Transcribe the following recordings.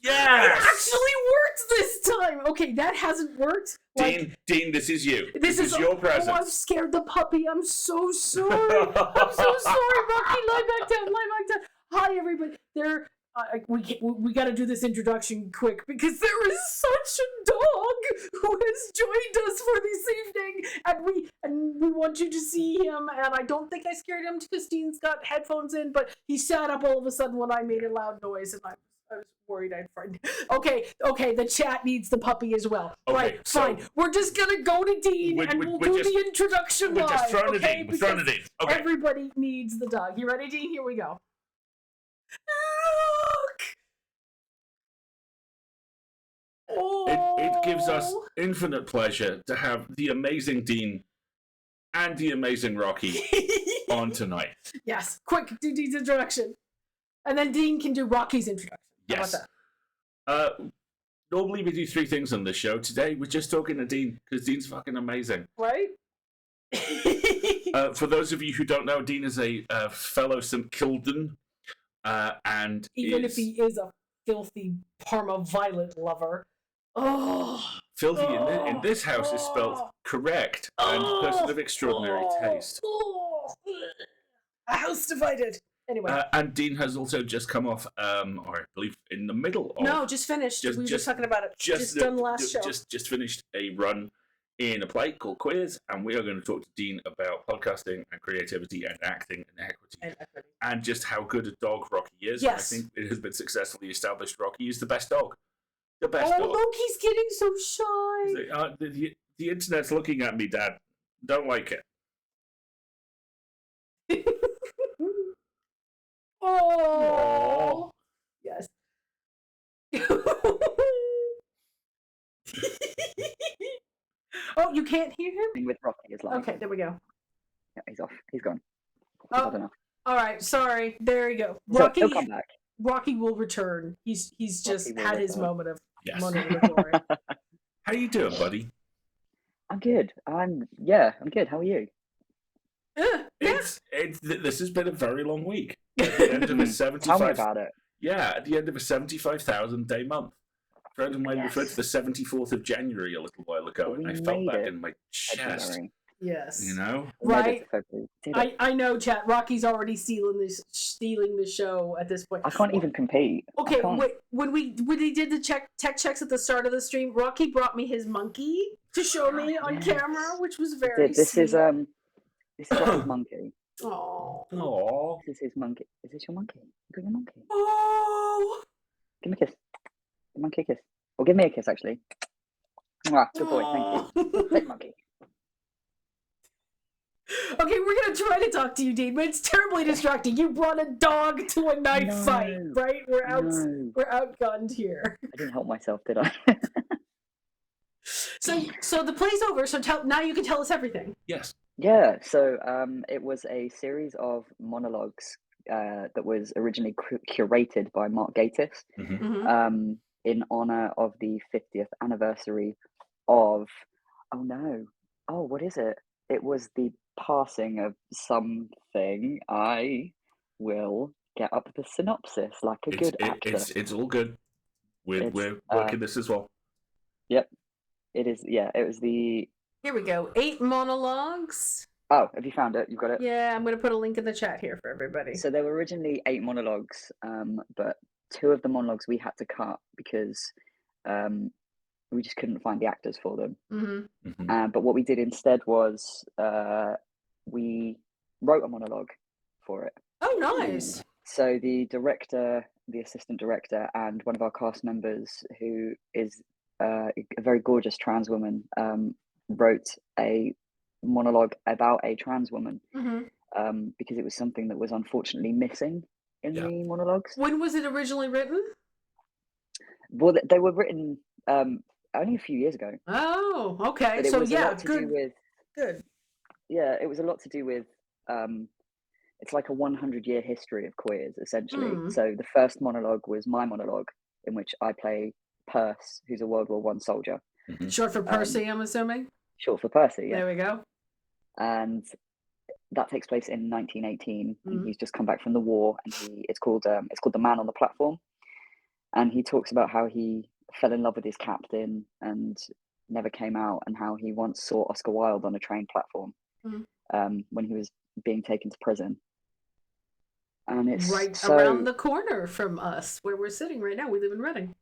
Yes! It actually worked this time! Okay, that hasn't worked. Dean, this is you. This is your presence. Oh, I've scared the puppy. I'm so sorry. I'm so sorry, Rocky. Lie back down. Hi, everybody. We got to do this introduction quick because there is such a dog who has joined us for this evening, and we want you to see him. And I don't think I scared him because Dean's got headphones in, but he sat up all of a sudden when I made a loud noise, and I was worried I'd frighten. Okay, the chat needs the puppy as well. Okay, right, fine. We're just gonna go to Dean and we'll do the introduction live. We're just throwing it in. We're throwing it in. Okay. Everybody needs the dog. You ready, Dean? Here we go. Look! Oh. It gives us infinite pleasure to have the amazing Dean and the amazing Rocky on tonight. Yes. Quick, do Dean's introduction. And then Dean can do Rocky's introduction. Yes. Normally we do 3 things on this show. Today we're just talking to Dean because Dean's fucking amazing. Right? For those of you who don't know, Dean is a fellow St. Kildan, and even if he is a filthy Parma Violet lover. Filthy in this house is spelled correct and person of extraordinary taste. A house divided. Anyway. And Dean has also just come off, or I believe in the middle of... No, just finished. We were just talking about it. Just done last show. Just finished a run in a play called Queers, and we are going to talk to Dean about podcasting and creativity and acting and equity. And just how good a dog Rocky is. Yes. I think it has been successfully established Rocky is the best dog. The best dog. Look, he's getting so shy. The internet's looking at me, Dad. Don't like it. Oh, yes. Oh, you can't hear him? With Rocky is like. Okay, there we go. Yeah, he's off. He's gone. Oh, I don't know. all right. Sorry. There you go. So, Rocky. he'll come back. Rocky will return. He's just had his moment of Yes. glory. How you doing, buddy? I'm good. I'm good. How are you? This has been a very long week. At the end of a 75. Tell me about it. Yeah, at the end of a 75,000 day month. A friend of mine referred to the 74th of January a little while ago, and I felt that in my chest. Yes. You know? Right. I know, chat. Rocky's already stealing the show at this point. I can't even compete. Okay, wait, when he did the tech checks at the start of the stream, Rocky brought me his monkey to show me on camera, which was very This sweet. is Rocky's monkey. Oh. This is his monkey. Is this your monkey? You got your monkey? Oh. Give me a kiss. Give the monkey a kiss. Or give me a kiss, actually. Mwah, good boy, thank you. Take monkey. Okay, we're gonna try to talk to you, Dean, but it's terribly distracting. You brought a dog to a knife fight, right? We're outgunned here. I didn't help myself, did I? So the play's over. So now you can tell us everything. Yes. Yeah. So it was a series of monologues that was originally curated by Mark Gatiss in honor of the 50th anniversary of. What is it? It was the passing of something. I will get up the synopsis like a good actor. It's all good. We're working this as well. Yep. It is. Yeah. It was the. Here we go. 8 monologues. Oh, have you found it? You've got it? Yeah, I'm going to put a link in the chat here for everybody. So there were originally 8 monologues, but 2 of the monologues we had to cut because we just couldn't find the actors for them. But what we did instead was we wrote a monologue for it. Oh, nice. So the director, the assistant director, and one of our cast members, who is a very gorgeous trans woman, wrote a monologue about a trans woman because it was something that was unfortunately missing in the monologues. When was it originally written? Well, they were written only a few years ago. Oh, okay. But it so was a lot to do with, good. Yeah, it was a lot to do with. It's like a 100-year history of queers, essentially. So the first monologue was my monologue, in which I play Perce, who's a World War I soldier. Short for Percy, I'm assuming. Short for Percy. Yeah. There we go. And that takes place in 1918, and he's just come back from the war, and it's called The Man on the Platform. And he talks about how he fell in love with his captain and never came out, and how he once saw Oscar Wilde on a train platform when he was being taken to prison. And it's right so... around the corner from us, where we're sitting right now. We live in Reading.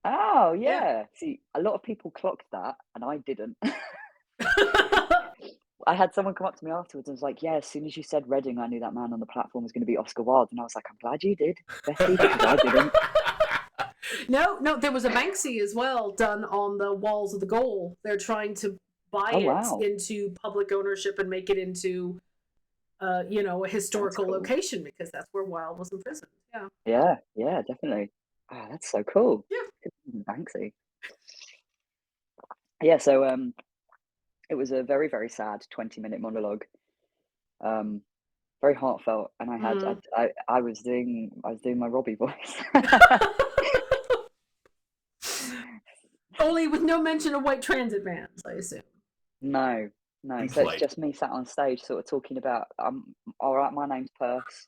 Oh, yeah. See, a lot of people clocked that, and I didn't. I had someone come up to me afterwards and was like, yeah, as soon as you said Reading, I knew that man on the platform was going to be Oscar Wilde. And I was like, I'm glad you did, Bessie, because I didn't. No, there was a Banksy as well done on the walls of the goal. They're trying to buy it into public ownership and make it into, a historical location, because that's where Wilde was imprisoned. Yeah. Yeah, definitely. Oh, that's so cool. Yeah. Banksy. Yeah, so it was a very, very sad 20-minute monologue. Very heartfelt, and I was doing my Robbie voice. Only with no mention of white transit vans, I assume. No. So it's just me sat on stage, sort of talking about, all right, my name's Perce.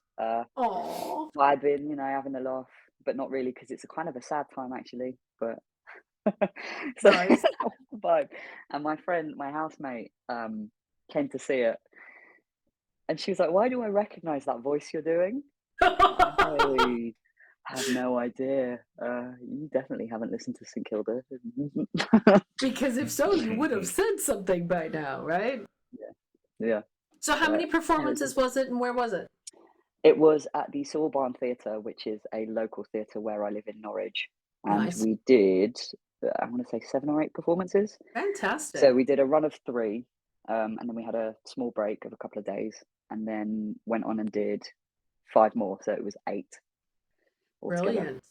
Vibing, having a laugh, but not really, because it's a kind of a sad time actually. But so nice. Vibe. And my friend, my housemate, came to see it, and she was like, "Why do I recognise that voice you're doing?" I have no idea. You definitely haven't listened to St Kilda. Because if so, you would have said something by now, right? Yeah. So how many performances was it, and where was it? It was at the Sawbarn Theatre, which is a local theatre where I live in Norwich. And nice. We did, I want to say 7 or 8 performances. Fantastic. So we did a run of 3, and then we had a small break of a couple of days, and then went on and did 5 more. So it was 8 altogether. Brilliant.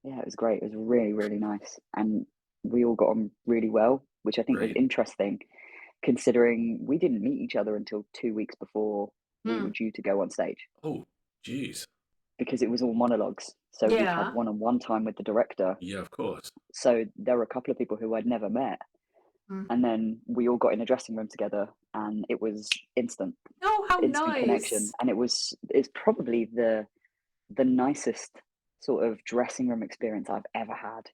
Yeah, it was great. It was really, really nice. And we all got on really well, which I think was interesting, considering we didn't meet each other until 2 weeks before we were due to go on stage. Oh, jeez. Because it was all monologues. So we had one-on-one time with the director. Yeah, of course. So there were a couple of people who I'd never met. And then we all got in a dressing room together, and it was instant. Oh, how instant nice. connection. And it's probably the nicest sort of dressing room experience I've ever had.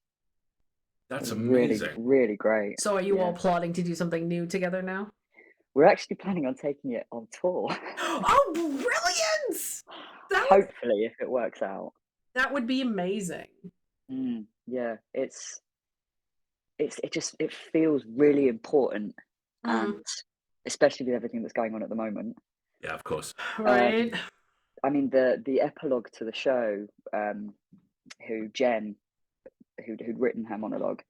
That's amazing. Really, really great. So are you all plotting to do something new together now? We're actually planning on taking it on tour. Oh, brilliant! Hopefully, if it works out. That would be amazing. Yeah, it feels really important, and especially with everything that's going on at the moment. Yeah, of course. Right. I mean, the epilogue to the show, Jen, who'd written her monologue,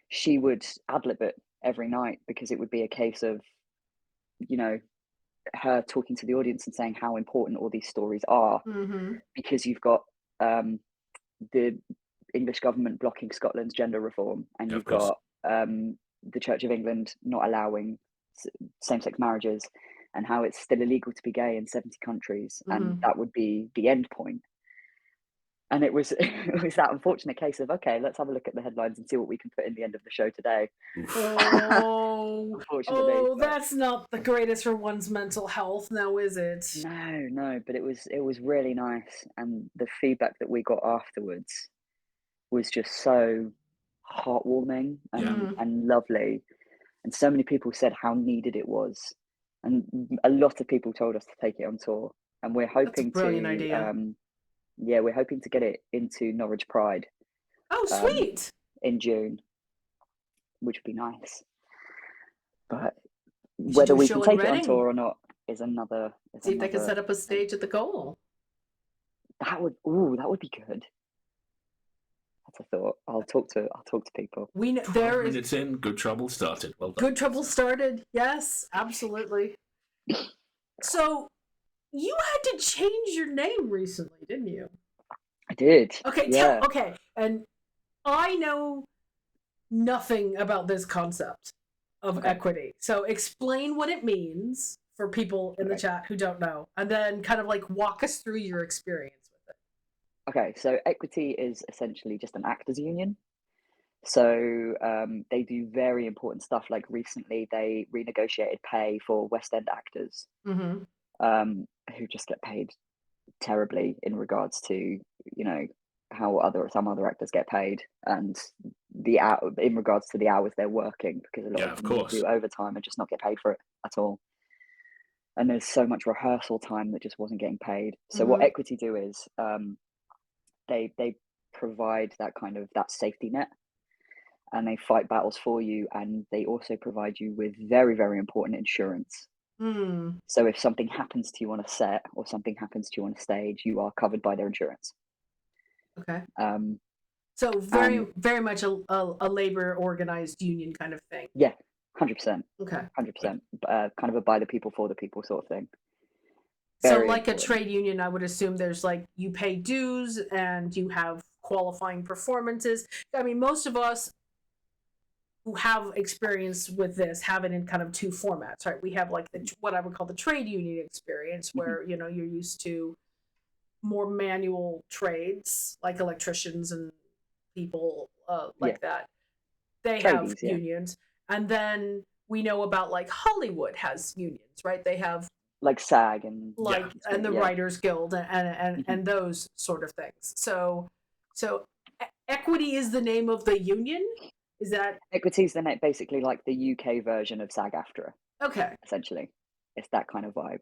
she would ad-lib it every night, because it would be a case of, her talking to the audience and saying how important all these stories are, because you've got the English government blocking Scotland's gender reform, and you've got the Church of England not allowing same-sex marriages, and how it's still illegal to be gay in 70 countries, and that would be the end point. And it was that unfortunate case of, okay, let's have a look at the headlines and see what we can put in the end of the show today. Oh, that's not the greatest for one's mental health, now is it? No, but it was really nice, and the feedback that we got afterwards was just so heartwarming and lovely, and so many people said how needed it was, and a lot of people told us to take it on tour, and we're hoping idea. We're hoping to get it into Norwich Pride. Oh, sweet! In June, which would be nice. But whether we can take it on tour or not is another. See if they can set up a stage at the goal. That would be good. That's a thought. I'll talk to people. We know there is. Minutes in, Good Trouble started. Well done. Good Trouble started. Yes, absolutely. So. You had to change your name recently, didn't you? I did. Okay, yeah. Okay. And I know nothing about this concept of equity. So explain what it means for people in the chat who don't know, and then kind of like walk us through your experience with it. Okay, so equity is essentially just an actors union. So they do very important stuff. Like recently, they renegotiated pay for West End actors. Who just get paid terribly in regards to, some other actors get paid, and in regards to the hours they're working, because a lot of them do overtime and just not get paid for it at all. And there's so much rehearsal time that just wasn't getting paid. So what Equity do is they provide that safety net, and they fight battles for you, and they also provide you with very, very important insurance. So if something happens to you on a set or something happens to you on a stage, you are covered by their insurance. Okay. So very, very much a labor organized union kind of thing. Yeah, 100%. Okay. 100%. Kind of a by the people for the people sort of thing. Very so like important. A trade union, I would assume there's you pay dues and you have qualifying performances. I mean, most of us who have experience with this have it in kind of two formats, right? We have what I would call the trade union experience, where you're used to more manual trades like electricians and people that. They have unions, and then we know about Hollywood has unions, right? They have like SAG and and the Writers Guild and those sort of things. So Equity is the name of the union. Is that Equity is basically like the UK version of SAG-AFTRA? Okay. Essentially, it's that kind of vibe.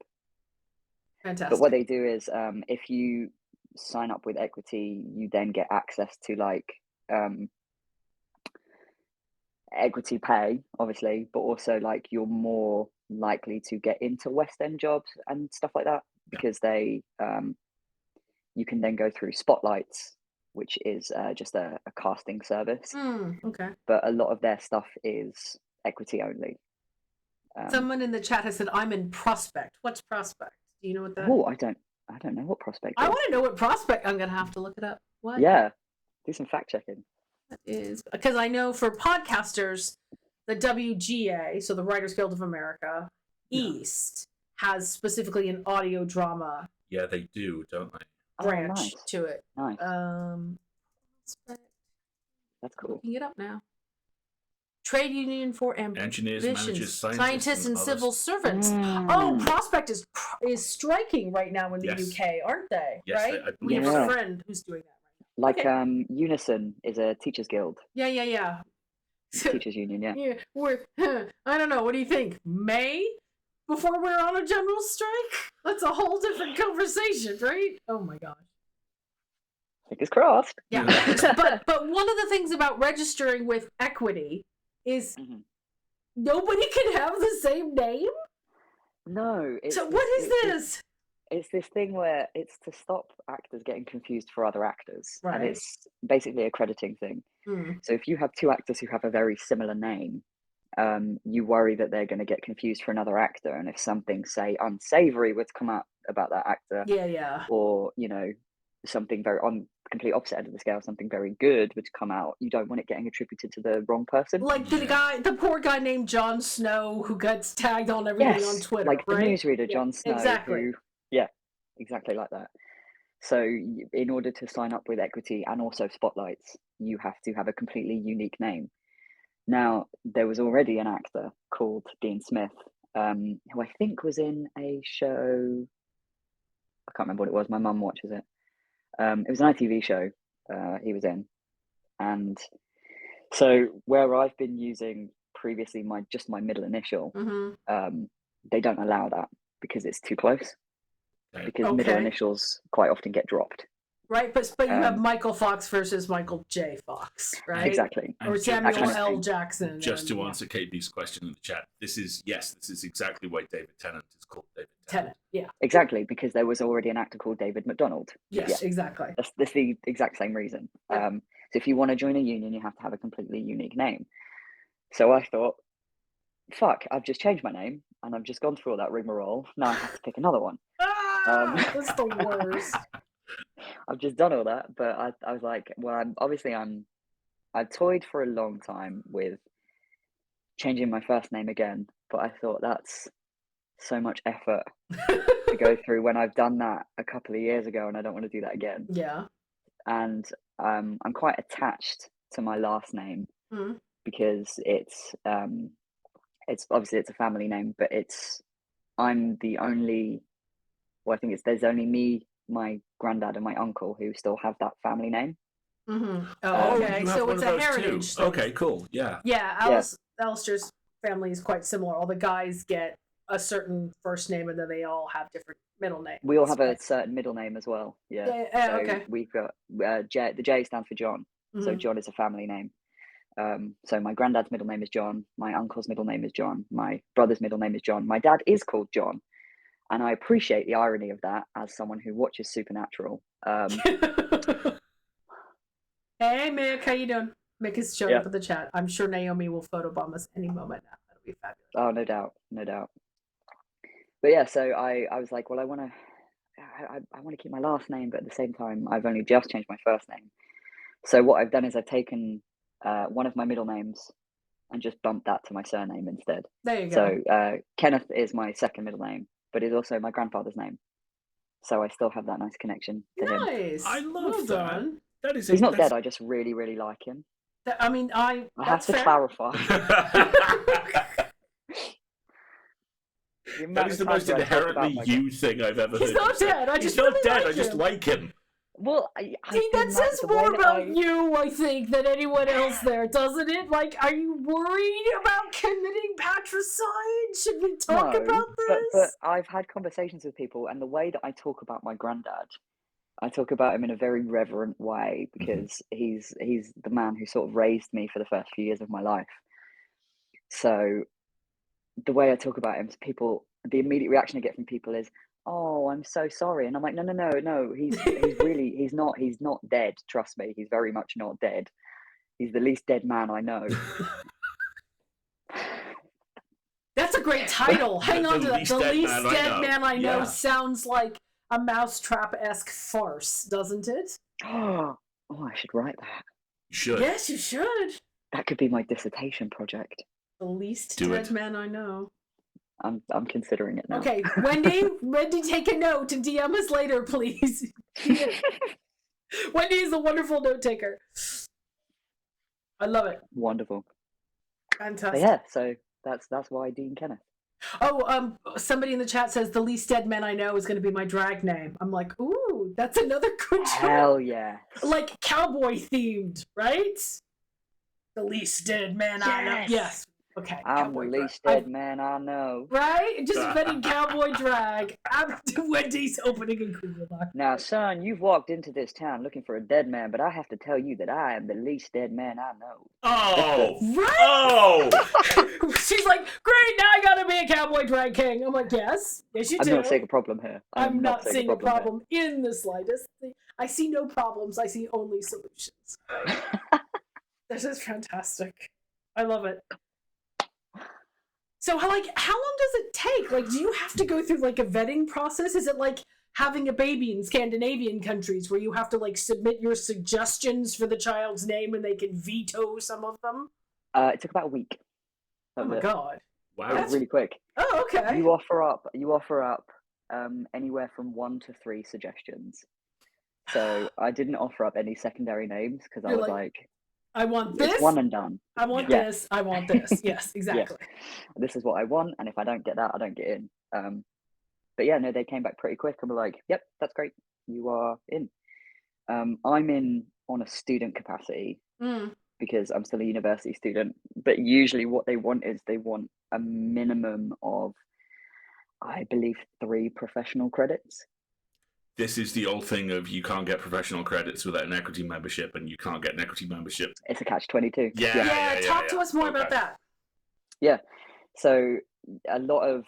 Fantastic. But what they do is, if you sign up with Equity, you then get access to equity pay, obviously, but also you're more likely to get into West End jobs and stuff like that, because they you can then go through Spotlights, which is just a casting service. Okay. But a lot of their stuff is Equity only. Someone in the chat has said, I'm in Prospect. What's Prospect? Do you know what that is? Oh, I don't know what Prospect is. I want to know what Prospect. I'm going to have to look it up. What? Yeah, do some fact checking. That is because I know for podcasters, the WGA, so the Writers Guild of America, East, has specifically an audio drama. Yeah, they do, don't they? Branch to it. Nice. That's cool. Looking it up now. Trade union for engineers, managers, scientists, and civil servants. Oh, Prospect is striking right now in the UK, aren't they? Yes, right? We have a friend who's doing that right now. Unison is a teachers guild. Yeah. Teachers union, yeah. We're I don't know. What do you think? May before we're on a general strike? That's a whole different conversation, right? Oh my gosh. Fingers crossed. Yeah, but one of the things about registering with Equity is nobody can have the same name? No. So what is this? It's this thing where it's to stop actors getting confused for other actors. Right. And it's basically a crediting thing. So if you have two actors who have a very similar name, you worry that they're going to get confused for another actor. And if something, say, unsavory were to come out about that actor, or, something very on complete opposite end of the scale, something very good would come out, you don't want it getting attributed to the wrong person. Like the poor guy named Jon Snow who gets tagged on everything on Twitter, like the newsreader Jon Snow. Exactly. Exactly like that. So in order to sign up with Equity and also Spotlights, you have to have a completely unique name. Now, there was already an actor called Dean Smith, who I think was in a show. I can't remember what it was. My mum watches it. It was an ITV show he was in. And so where I've been using previously my middle initial, they don't allow that because it's too close. Because middle initials quite often get dropped. Right, but you have Michael Fox versus Michael J. Fox, right? Exactly. Or Samuel L. Jackson. Just to answer KB's question in the chat, this is exactly why David Tennant is called David Tennant. Yeah. Exactly, because there was already an actor called David McDonald. Yes, exactly. That's the exact same reason. Yeah. So if you want to join a union, you have to have a completely unique name. So I thought, fuck, I've just changed my name, and I've just gone through all that rigmarole. Now I have to pick another one. That's the worst. I've just done all that, but I was like, well, I toyed for a long time with changing my first name again, but I thought that's so much effort to go through when I've done that a couple of years ago, and I don't want to do that again. Yeah. And I'm quite attached to my last name because it's obviously it's a family name, but I'm the only. Well, I think there's only me, my granddad and my uncle who still have that family name. Mm-hmm. Oh, okay. So it's a heritage thing. Okay, cool. Yeah. Yeah, Alasdair's family is quite similar. All the guys get a certain first name, and then they all have different middle names. We all have a certain middle name as well. Yeah. So okay. we've got J. The J stands for John. Mm-hmm. So John is a family name. So my granddad's middle name is John. My uncle's middle name is John. My brother's middle name is John. My dad is called John. And I appreciate the irony of that as someone who watches Supernatural. Hey, Mick, how you doing? Mick is showing up in the chat. I'm sure Naomi will photobomb us any moment now. That'll be fabulous. Oh, no doubt. But yeah, so I was like, well, I want to keep my last name, but at the same time, I've only just changed my first name. So what I've done is I've taken one of my middle names and just bumped that to my surname instead. There you go. So Kenneth is my second middle name, but it's also my grandfather's name. So I still have that nice connection to him. Nice. I love that. He's not dead. I just really, really like him. I have to clarify. That is the most inherently you thing I've ever heard. He's not dead. I just like him. Well, Dean, that says more about you, I think, than anyone else there, doesn't it? Like, are you worried about committing patricide? Should we talk about this? But I've had conversations with people, and the way that I talk about my granddad, I talk about him in a very reverent way because he's the man who sort of raised me for the first few years of my life. So the way I talk about him, the immediate reaction I get from people is, "Oh, I'm so sorry," and I'm like, "No. He's not dead. Trust me, he's very much not dead. He's the least dead man I know." That's a great title. Hang on to that. The least dead man I know sounds like a Mousetrap-esque farce, doesn't it? Oh, I should write that. You should. Yes, you should. That could be my dissertation project. The least dead man I know. I'm considering it now. Okay, Wendy, take a note and DM us later, please. Wendy is a wonderful note taker. I love it. Wonderful. Fantastic. But yeah, so that's why Dean Kenneth. Oh, somebody in the chat says the least dead man I know is going to be my drag name. I'm like, ooh, that's another good choice. Hell yeah. Like cowboy themed, right? The least dead man I know. Yes. Okay. I'm the least dead man I know. Right? Just inventing cowboy drag. I'm Wendy's opening and Google Doc. Now, son, you've walked into this town looking for a dead man, but I have to tell you that I am the least dead man I know. Oh! Right? Oh! She's like, great, now I gotta be a cowboy drag king. I'm like, yes you do. I'm not seeing a problem here. I'm not seeing a problem in the slightest. I see no problems. I see only solutions. Right? This is fantastic. I love it. So, how long does it take? Like, do you have to go through, like, a vetting process? Is it like having a baby in Scandinavian countries where you have to, like, submit your suggestions for the child's name and they can veto some of them? It took about a week. Oh, my God. Wow. It was really quick. Oh, okay. You offer up anywhere from 1 to 3 suggestions. So, I didn't offer up any secondary names because I was like I want this. It's one and done. I want this. I want this. Yes, exactly. Yeah. This is what I want, and if I don't get that, I don't get in. But yeah, no, they came back pretty quick and were like, "Yep, that's great. You are in." I'm in on a student capacity because I'm still a university student. But usually, what they want is a minimum of, I believe, 3 professional credits. This is the old thing of you can't get professional credits without an equity membership, and you can't get an equity membership. It's a catch-22. Yeah. Talk to us more about that. Yeah. So a lot of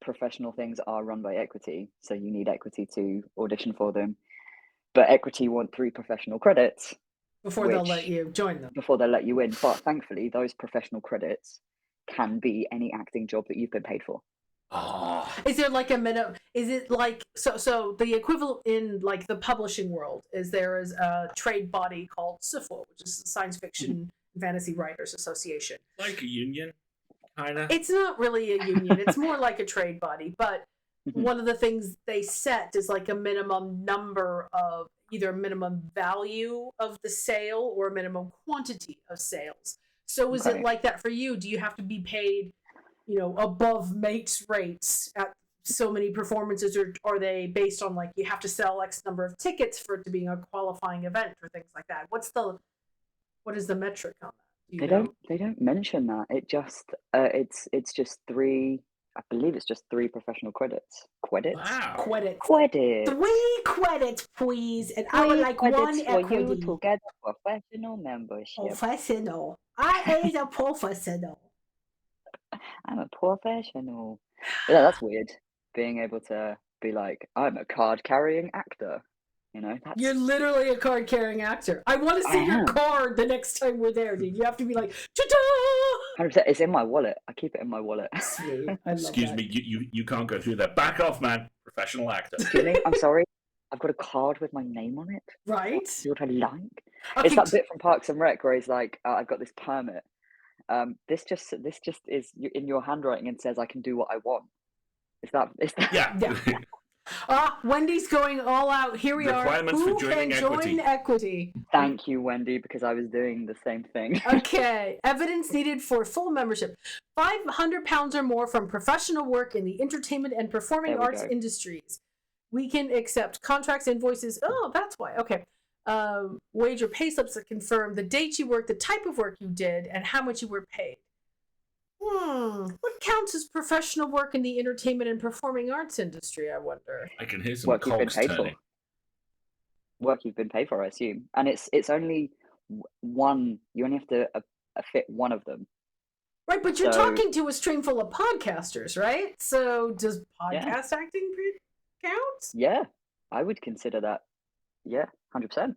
professional things are run by equity, so you need equity to audition for them. But equity want 3 professional credits before they'll let you join them. Before they'll let you in. But thankfully, those professional credits can be any acting job that you've been paid for. Oh. Is there like a minimum? Is it like so the equivalent in like the publishing world is there is a trade body called SFWA, which is the Science Fiction and Fantasy Writers Association. Like a union, kind of. It's not really a union. It's more like a trade body. But one of the things they set is like a minimum number of either minimum value of the sale or a minimum quantity of sales. So is it like that for you? Do you have to be paid, above mates rates at so many performances, or are they based on like you have to sell X number of tickets for it to be a qualifying event or things like that? What is the metric on that? They don't mention that. It's just three. I believe it's just 3 professional credits. Credits? Wow. Credits. 3 credits, please. And I would like 1 equity. You to get a professional membership. Professional. I is a professional. I'm a professional. Yeah, that's weird. Being able to be like, I'm a card-carrying actor. You know, You're literally a card-carrying actor. I want to see your card the next time we're there, dude. You have to be like, ta-da! 100%. It's in my wallet. I keep it in my wallet. Sweet. I love Excuse that. me, you can't go through that. Back off, man. Professional actor. Excuse me, I'm sorry. I've got a card with my name on it. Right? See what I like? Okay. It's that bit from Parks and Rec where he's like, I've got this permit. This just is in your handwriting and says I can do what I want. Is that? Yeah. Wendy's going all out. Here we are. Requirements Who for joining can join equity? Thank you, Wendy, because I was doing the same thing. Okay. Evidence needed for full membership. £500 or more from professional work in the entertainment and performing arts industries. We can accept contracts, invoices. Oh, that's why. Okay. Wage or pay slips that confirm the date you worked, the type of work you did, and how much you were paid. What counts as professional work in the entertainment and performing arts industry, I wonder? I can hear some Work you've been cogs paid turning. for. Work you've been paid for, I assume. And it's only one. You only have to fit one of them. Right, but you're talking to a stream full of podcasters, right? So does podcast acting count? Yeah, I would consider that. Yeah, 100%.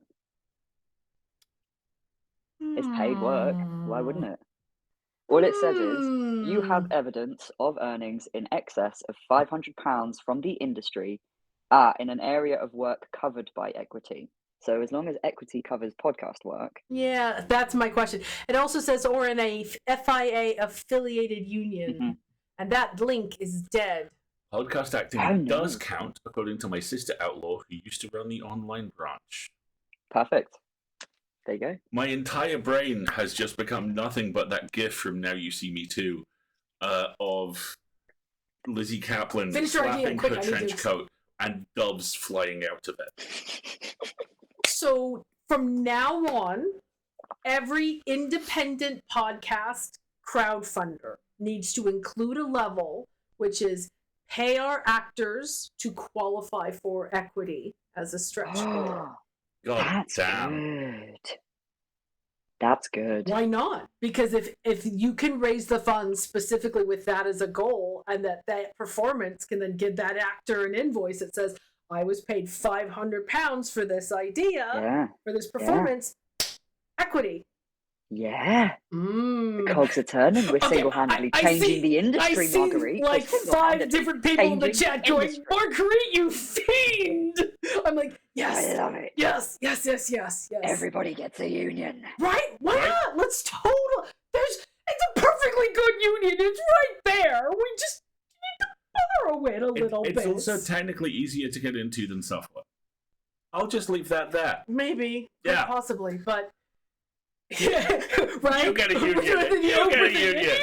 It's paid work. Why wouldn't it? All it says is, you have evidence of earnings in excess of £500 from the industry in an area of work covered by equity. So as long as equity covers podcast work. Yeah, that's my question. It also says, or in a FIA affiliated union. And that link is dead. Podcast acting does count, according to my sister Outlaw, who used to run the online branch. Perfect. There you go. My entire brain has just become nothing but that gif from Now You See Me Too of Lizzie Kaplan slapping her trench coat and doves flying out of it. So from now on, every independent podcast crowdfunder needs to include a level which is pay our actors to qualify for equity as a stretch goal. That's good. That's good. Why not? Because if you can raise the funds specifically with that as a goal, and that performance can then give that actor an invoice that says, I was paid £500 for this idea, for this performance, equity. Yeah. The cogs are turning. We're single-handedly changing the industry, Marguerite. Like 5 different people in the chat going, Marguerite, you fiend! I'm like, yes. I love it. Yes. Everybody gets a union. Right? Why not? Let's it's a perfectly good union. It's right there. We just need to borrow it a little bit. It's also technically easier to get into than software. I'll just leave that there. Maybe. Yeah. Possibly, but... right? You get a union. You get a union.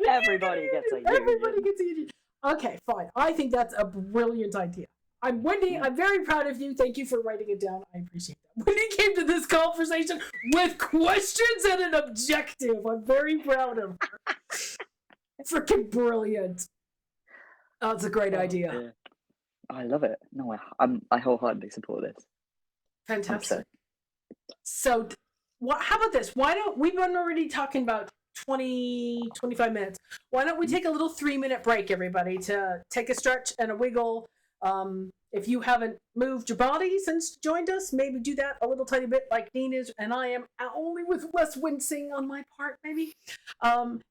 Everybody gets a union. Everybody gets a union. Okay, fine. I think that's a brilliant idea. Wendy, I'm very proud of you. Thank you for writing it down. I appreciate that. Wendy came to this conversation with questions and an objective. I'm very proud of her. Freaking brilliant. Oh, it's a great idea. Yeah. I love it. No, I wholeheartedly support this. Fantastic. So, how about this? We've been already talking about 25 minutes. Why don't we take a little 3-minute break, everybody, to take a stretch and a wiggle. If you haven't moved your body since you joined us, maybe do that a little tiny bit like Dean is, and I am, only with less wincing on my part, maybe.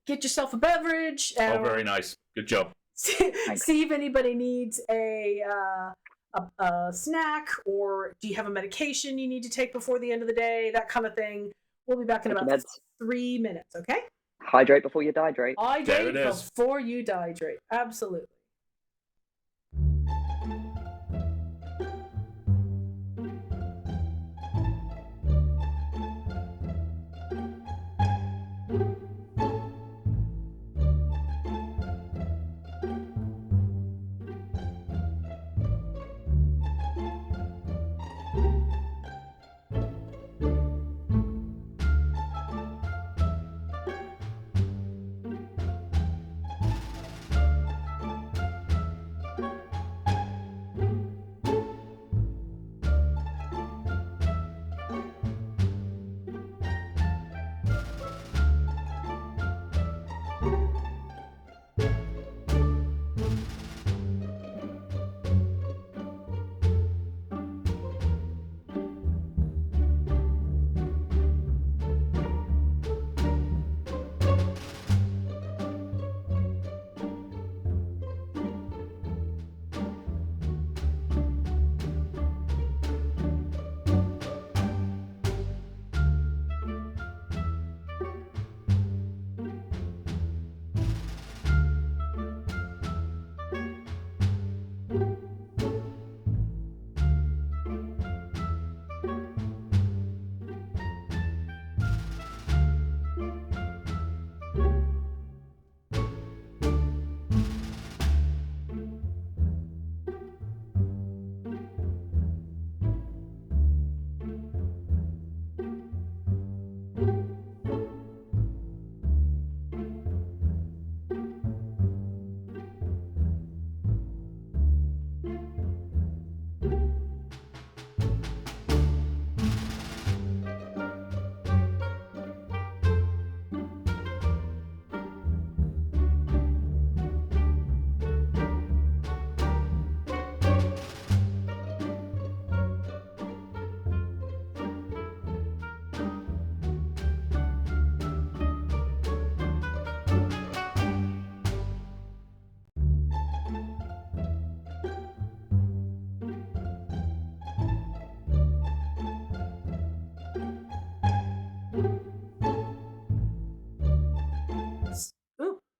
Get yourself a beverage. Oh, very nice. Good job. See if anybody needs a snack, or do you have a medication you need to take before the end of the day, that kind of thing. We'll be back in about 3 minutes, okay? Hydrate before you dihydrate. Hydrate before you dihydrate. Absolutely.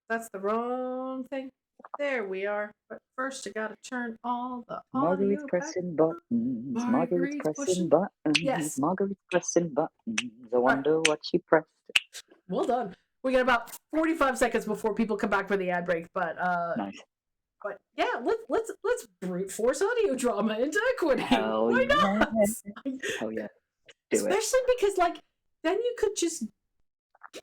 That's the wrong thing. There we are. But first, I gotta turn all the Marguerite's audio pressing buttons. Marguerite's pressing pushing. buttons. Yes. Marguerite's pressing buttons. I wonder what she pressed. Well done. We got about 45 seconds before people come back for the ad break, but nice. But yeah, let's brute force audio drama into equity. Hell Why not? Hell yeah. Especially because then you could just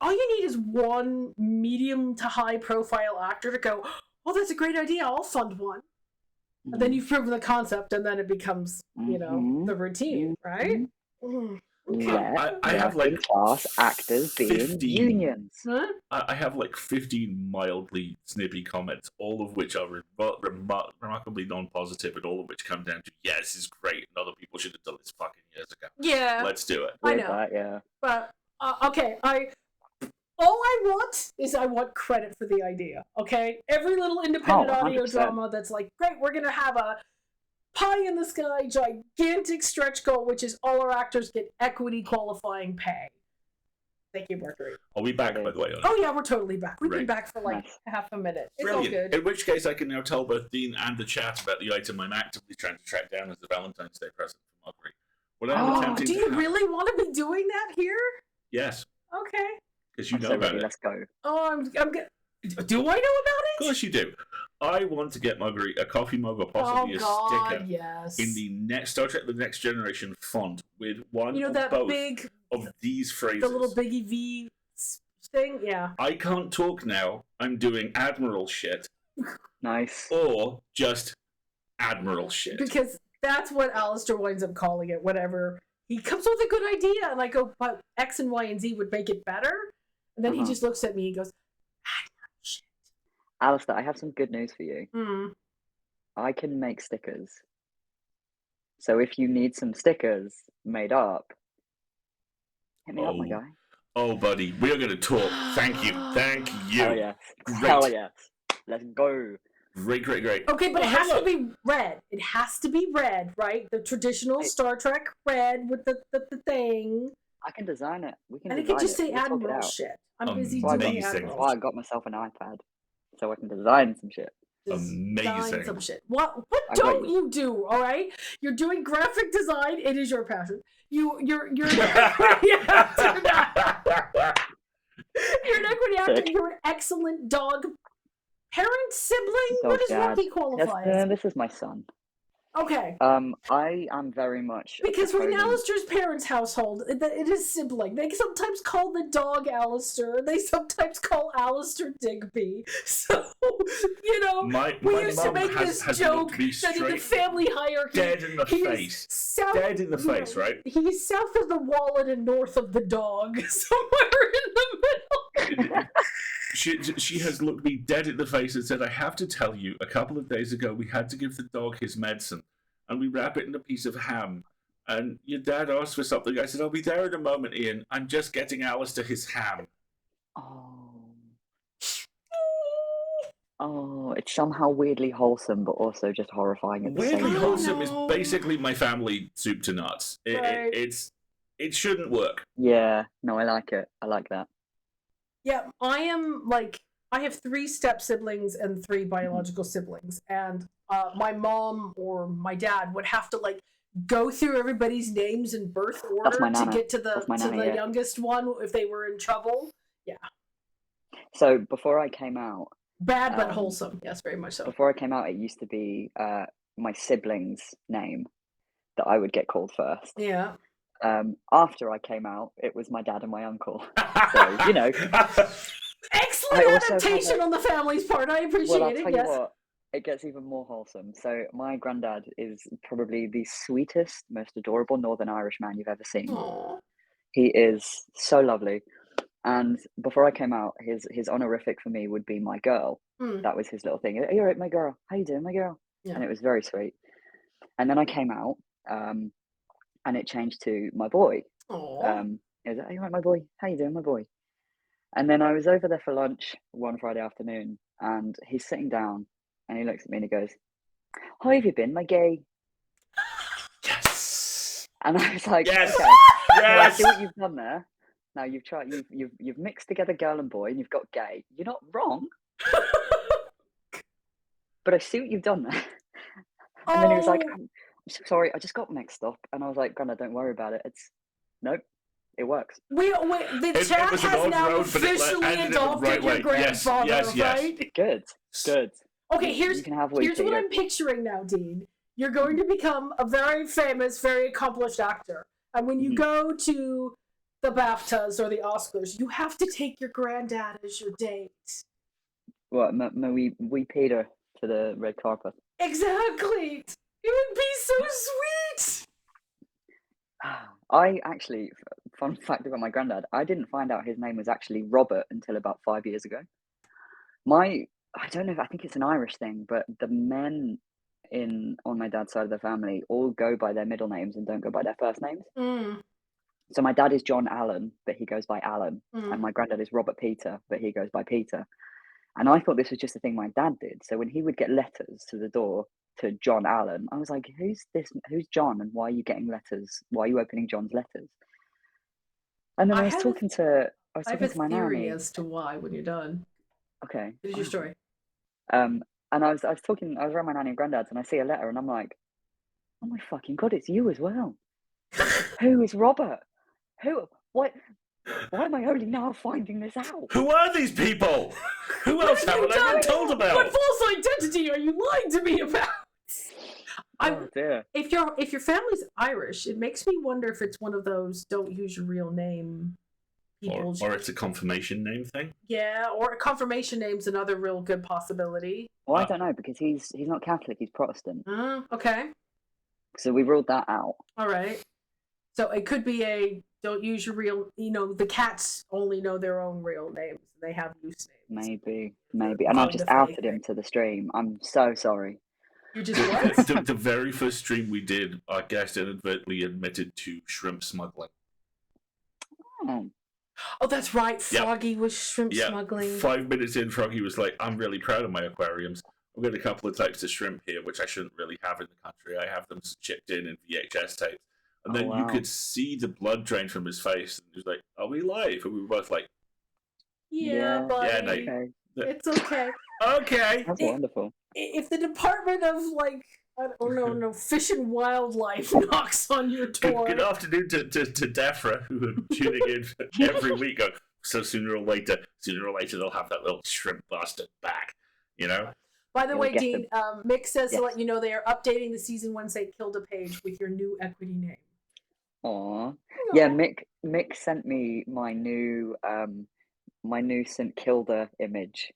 all you need is one medium to high profile actor to go, oh, that's a great idea, I'll fund one. Mm-hmm. And then you've proven the concept, and then it becomes, the routine, right? Mm-hmm. Okay. Yeah, I have like class actors 15, being unions. Huh? I have like 15 mildly snippy comments, all of which are remarkably non-positive, and all of which come down to, yeah, this is great, and other people should have done this fucking years ago. Yeah. Let's do it. I know. That, yeah. But, okay, all I want credit for the idea, okay? Every little independent audio drama that's like, great, we're going to have a pie-in-the-sky, gigantic stretch goal, which is all our actors get equity qualifying pay. Thank you, Marguerite. Are we back, by the way? Oh, yeah, we're totally back. We've been back for half a minute. It's Brilliant. all good. In which case, I can now tell both Dean and the chat about the item I'm actively trying to track down as a Valentine's Day present for Marguerite. What I'm attempting do you really want to be doing that here? Yes. Okay. Because you know about it. Let's go. Oh, I'm good. Do I know about it? Of course you do. I want to get Marguerite a coffee mug or possibly a sticker in the next Star Trek: The Next Generation font with one or both big of these phrases. The little Biggie V thing, yeah. I can't talk now. I'm doing Admiral shit. Nice. Or just Admiral shit. Because that's what Alasdair winds up calling it. Whatever he comes with a good idea, and I go, but X and Y and Z would make it better. And then he just looks at me and goes, Alasdair, I have some good news for you. Mm. I can make stickers. So if you need some stickers made up, hit me up, my guy. Oh, buddy, we're going to talk. Thank you. Thank you. Hell yes. Great. Hell yes. Let's go. Great. Okay, but it has to be red. It has to be red, right? The traditional Star Trek red with the thing. I can design it. We can. And it can just say Admiral shit. I'm busy doing Admiral. I got myself an iPad, so I can design some shit. Amazing. Some shit. What don't you do? All right, you're doing graphic design. It is your passion. You're You're an equity actor. You're an excellent dog parent, sibling. What does rookie qualify? This is my son. Okay. I am very much because in Alasdair's parents' household, it is sibling. They sometimes call the dog Alasdair. They sometimes call Alasdair Digby. So we used to make this joke that in the family hierarchy, dead in the face, dead in the face, right? He's south of the wallet and north of the dog, somewhere in the middle. She has looked me dead in the face and said, I have to tell you, a couple of days ago we had to give the dog his medicine and we wrap it in a piece of ham and your dad asked for something. I said, I'll be there in a moment, Ian. I'm just getting Alasdair his ham. Oh, it's somehow weirdly wholesome but also just horrifying at the same time. Weirdly wholesome is basically my family soup to nuts. It shouldn't work. Yeah, no, I like it. I like that. Yeah, I have 3 step siblings and 3 biological siblings, and my mom or my dad would have to go through everybody's names in birth order to get to the youngest one if they were in trouble. Yeah. So before I came out, bad but wholesome. Yes, very much so. Before I came out, it used to be my sibling's name that I would get called first. Yeah. After I came out, it was my dad and my uncle. So, Excellent adaptation on the family's part. I appreciate I'll it. tell you what, it gets even more wholesome. So my granddad is probably the sweetest, most adorable Northern Irish man you've ever seen. Aww. He is so lovely. And before I came out, his honorific for me would be my girl. That was his little thing. Are you all right, my girl? How you doing, my girl? Yeah. And it was very sweet. And then I came out, and it changed to my boy. It was, are you right, my boy? How you doing, my boy? And then I was over there for lunch one Friday afternoon, and he's sitting down, and he looks at me and he goes, "How have you been, my gay?" Yes. And I was like, yes. Okay, yes. Well, I see what you've done there. Now you've mixed together girl and boy, and you've got gay. You're not wrong. But I see what you've done there. And then he was like, I'm so sorry, I just got mixed up. And I was like, Grandad, don't worry about it. Nope, it works. The chat has now officially adopted your grandfather, yes. right? Good. Okay, here's what I'm picturing now, Dean. You're going to become a very famous, very accomplished actor. And when you go to the BAFTAs or the Oscars, you have to take your granddad as your date. What, we paid her to the red carpet? Exactly! It would be so sweet! I actually, fun fact about my granddad, I didn't find out his name was actually Robert until about 5 years ago. I don't know, I think it's an Irish thing, but the men on my dad's side of the family all go by their middle names and don't go by their first names. So my dad is John Allen, but he goes by Alan. And my granddad is Robert Peter, but he goes by Peter. And I thought this was just a thing my dad did. So when he would get letters to the door to John Allen, I was like, who's John, and why are you getting letters? Why are you opening John's letters? And then I was talking to my nanny. I have a theory as to why when you're done. Okay. Here's your story. And I was around my nanny and granddad's, and I see a letter, and I'm like, oh my fucking God, it's you as well. Who is Robert? What? Why am I only now finding this out? Who are these people? Who else haven't I been told about? What false identity are you lying to me about? Oh dear. If your family's Irish, it makes me wonder if it's one of those don't use your real name people. Or it's a confirmation name thing. Yeah, or a confirmation name's another real good possibility. Well, I don't know, because he's not Catholic, he's Protestant. Okay. So we ruled that out. All right. So it could be don't use your real, the cats only know their own real names. They have use names. Maybe. And I just outed him to the stream. I'm so sorry. You just what? The very first stream we did, our guest inadvertently admitted to shrimp smuggling. Oh, that's right. Froggy was shrimp smuggling. 5 minutes in, Froggy was like, I'm really proud of my aquariums. I've got a couple of types of shrimp here, which I shouldn't really have in the country. I have them chipped in VHS tapes. And then you could see the blood drain from his face. And he was like, are we live? And we were both like, yeah, buddy. Yeah, no, okay. It's okay. Okay. That's wonderful. If the Department of, I don't know, Fish and Wildlife knocks on your door. Good afternoon to Defra, who are tuning in every week. So sooner or later, they'll have that little shrimp bastard back, By the way, Dean, Mick says to let you know they are updating the season 1 St. Kilda page with your new equity name. Aww. Yeah, Mick sent me my new St. Kilda image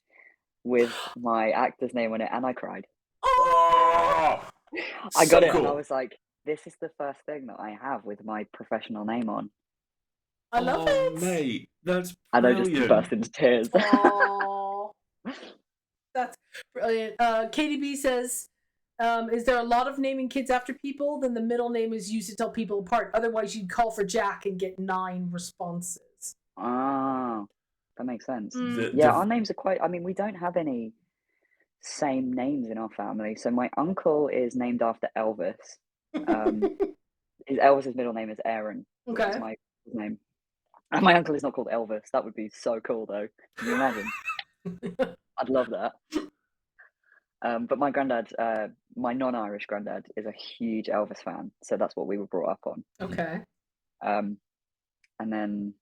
with my actor's name on it, and I cried. Oh! I got it, cool. And I was like, this is the first thing that I have with my professional name on. I love it. Mate, that's brilliant. And I just burst into tears. Aww. That's brilliant. KDB says, is there a lot of naming kids after people? Then the middle name is used to tell people apart. Otherwise, you'd call for Jack and get 9 responses. Ah, that makes sense. Our names are quite... I mean, we don't have any same names in our family. So my uncle is named after Elvis. Elvis's middle name is Aaron. Okay. That's my name. And my uncle is not called Elvis. That would be so cool, though. Can you imagine? I'd love that. But my granddad, my non-Irish granddad, is a huge Elvis fan, so that's what we were brought up on. Okay. And then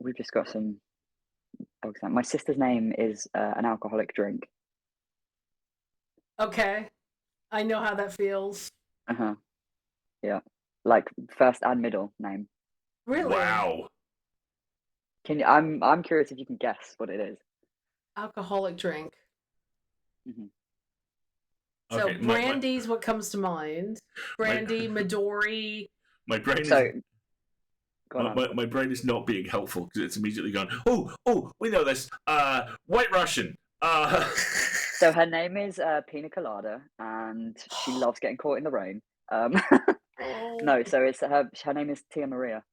we've just got some. My sister's name is an alcoholic drink. Okay, I know how that feels. Yeah, like first and middle name. Really? Wow. Can you? I'm curious if you can guess what it is. Alcoholic drink. Mm-hmm. So okay, brandy's what comes to mind. Brandy, Midori. My brain is. My brain is not being helpful because it's immediately gone. Oh, we know this. White Russian. So her name is Pina Colada, and she loves getting caught in the rain. No, so it's her name is Tia Maria.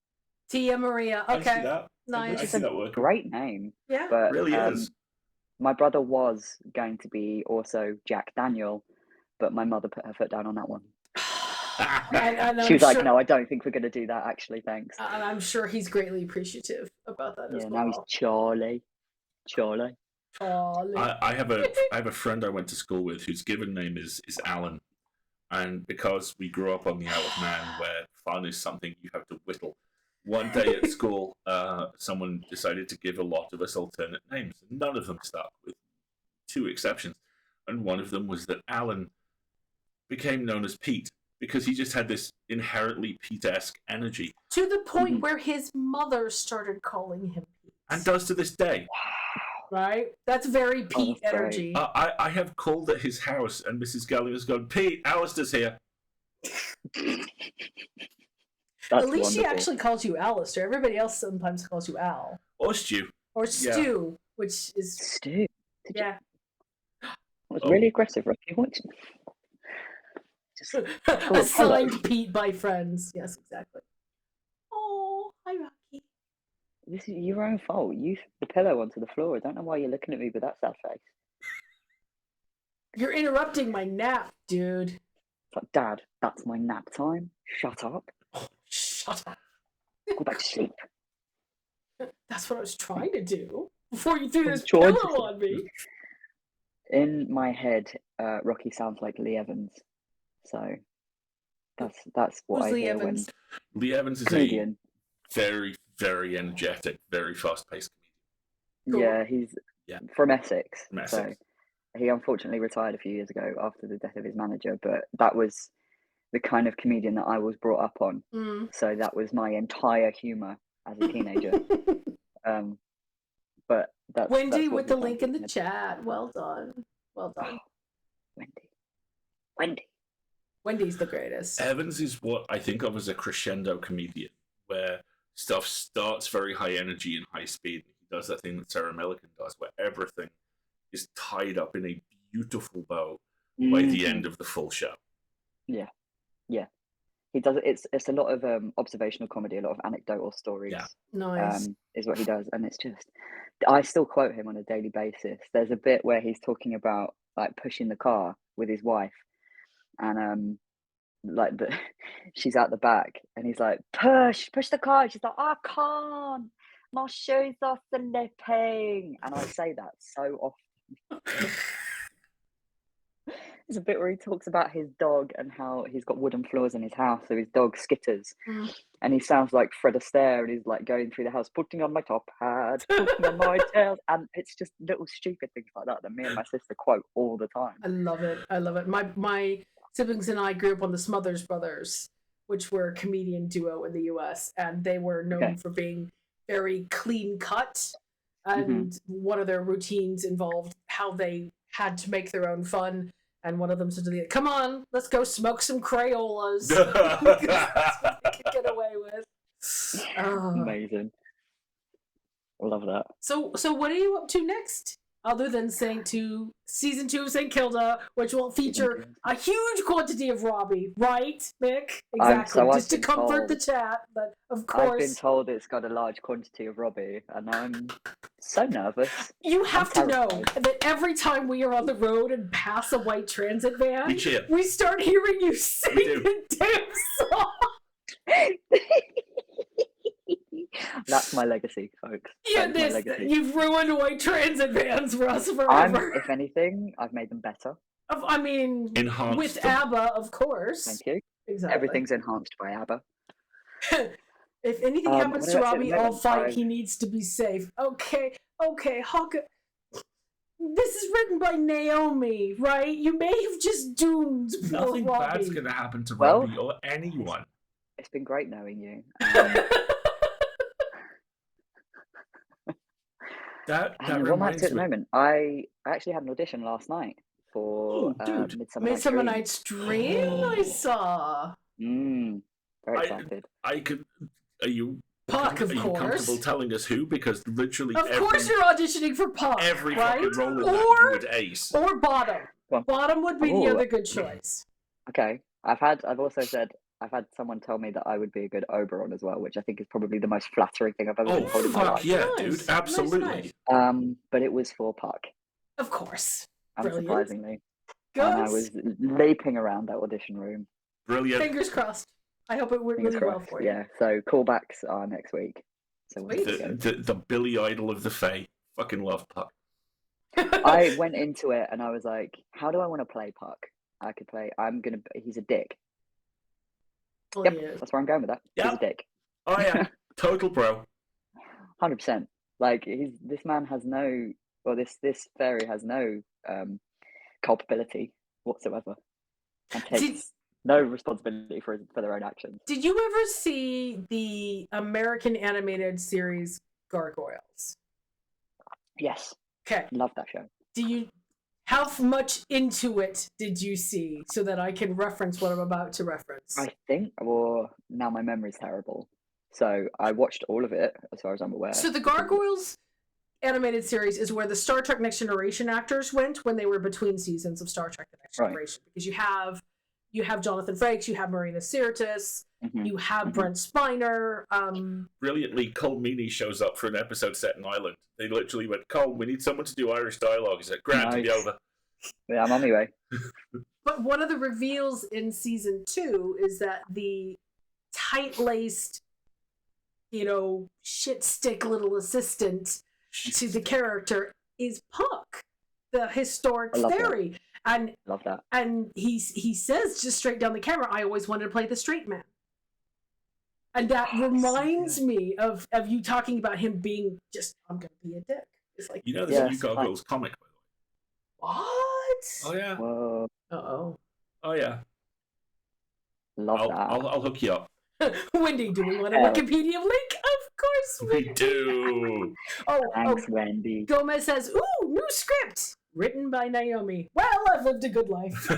Tia Maria. Okay. I see that. Nice. It's a great name. Yeah. But, it really is. My brother was going to be also Jack Daniel, but my mother put her foot down on that one. She was like, no, I don't think we're going to do that, actually, thanks. And I'm sure he's greatly appreciative about that as well. Now he's Charlie. Oh, I have a friend I went to school with whose given name is Alan, and because we grew up on the Isle of Man, where fun is something you have to whittle. One day at school, someone decided to give a lot of us alternate names, and none of them stuck, with two exceptions. And one of them was that Alan became known as Pete because he just had this inherently Pete-esque energy. To the point where his mother started calling him Pete. And does to this day. Right? That's very Pete energy. I have called at his house and Mrs. Gallagher's gone, Pete, Alasdair's here. At least she actually calls you Alasdair. Everybody else sometimes calls you Al. Or Stu. Or Stu, which is... Stu? Yeah. That was really aggressive, Rocky. Assigned Pete by friends. Yes, exactly. Oh, hi, Rocky. This is your own fault. You threw the pillow onto the floor. I don't know why you're looking at me with that sad face. You're interrupting my nap, dude. It's like, Dad, that's my nap time. Shut up. Oh, shut up. Go back to sleep. That's what I was trying to do before you threw this pillow on me. In my head, Rocky sounds like Lee Evans. So that's what Who's I Lee hear Evans? when Lee Evans is comedian. A very, very energetic, very fast-paced Cool. Yeah, he's from Essex. From Essex. So he unfortunately retired a few years ago after the death of his manager, but that was the kind of comedian that I was brought up on. So that was my entire humour as a teenager. But that's Wendy with the link in the chat. Well done. Well done. Oh, Wendy. Wendy's the greatest. Evans is what I think of as a crescendo comedian, where stuff starts very high energy and high speed. He does that thing that Sarah Millican does, where everything is tied up in a beautiful bow by the end of the full show. Yeah. He does. It's a lot of observational comedy, a lot of anecdotal stories. Yeah. Nice. Is what he does, and it's just, I still quote him on a daily basis. There's a bit where he's talking about like pushing the car with his wife, and she's out the back, and he's like, push the car. She's like, I can't. My shoes are slipping, and I say that so often. There's a bit where he talks about his dog and how he's got wooden floors in his house, so his dog skitters. And he sounds like Fred Astaire, and he's like going through the house, putting on my top hat, putting on my tail. And it's just little stupid things like that me and my sister quote all the time. I love it. My siblings and I grew up on the Smothers Brothers, which were a comedian duo in the US, and they were known for being very clean cut. And one of their routines involved how they had to make their own fun. And one of them said to the other, come on, let's go smoke some Crayolas. That's what they could get away with. Amazing. I love that. So what are you up to next? Other than season 2 of St. Kilda, which will feature a huge quantity of Robbie, right, Mick? Exactly. Just to comfort the chat, but of course. I've been told it's got a large quantity of Robbie, and I'm so nervous. You have to know that every time we are on the road and pass a white transit van, we start hearing you sing the damn song. That's my legacy, folks. Yeah, you've ruined white transit vans for us forever. If anything, I've made them better. I mean, enhanced with ABBA, of course. Thank you. Exactly. Everything's enhanced by ABBA. If anything happens to Robbie, I'll fight. He needs to be safe. Okay, Hawk. This is written by Naomi, right? You may have just doomed Nothing Robbie. bad's going to happen to Robbie or anyone. It's been great knowing you. That what might at the moment? I actually had an audition last night for Midsummer Night's Dream. I saw. Very excited. Are you? Puck, of course. Are you comfortable telling us who? Because literally, of course, you're auditioning for Puck. Every right? fucking role in that you would ace. Or Bottom. Bottom would be the other good choice. Okay, I've also said I've had someone tell me that I would be a good Oberon as well, which I think is probably the most flattering thing I've ever been told in my life. Yeah, dude, absolutely. Nice. But it was for Puck. Of course. Unsurprisingly. Good. And I was leaping around that audition room. Brilliant. Fingers crossed. I hope it went really well for you. Yeah, so callbacks are next week. So the Billy Idol of the Fae. Fucking love Puck. I went into it and I was like, how do I want to play Puck? I could play. He's a dick. Oh, Yep, yeah. that's where I'm going with that. Yep. He's a dick. Oh yeah, total bro. 100%. Like this man has no, or this fairy has no culpability whatsoever, and takes no responsibility for their own actions. Did you ever see the American animated series Gargoyles? Yes. Okay. Love that show. How much into it did you see so that I can reference what I'm about to reference? I think, well, now my memory's terrible. So I watched all of it, as far as I'm aware. So the Gargoyles animated series is where the Star Trek Next Generation actors went when they were between seasons of Star Trek The Next Generation. Because you have Jonathan Frakes, you have Marina Sirtis, you have Brent Spiner. Brilliantly, Cole Meany shows up for an episode set in Ireland. They literally went, Cole, we need someone to do Irish dialogue. He's like, Grant, to be over. Yeah, I'm on my way. But one of the reveals in season 2 is that the tight-laced, shit stick little assistant to the character is Puck, the historic fairy. That. And love that. And he says just straight down the camera, I always wanted to play the straight man. And that reminds me of you talking about him being just, I'm going to be a dick. It's like, there's a new Gargoyles comic, by the way. What? Oh, yeah. Whoa. Uh-oh. Oh, yeah. Love that. I'll hook you up. Wendy, do we want a Wikipedia link? Of course we do. Thanks, Wendy. Gomez says, ooh, new script. Written by Naomi. Well, I've lived a good life.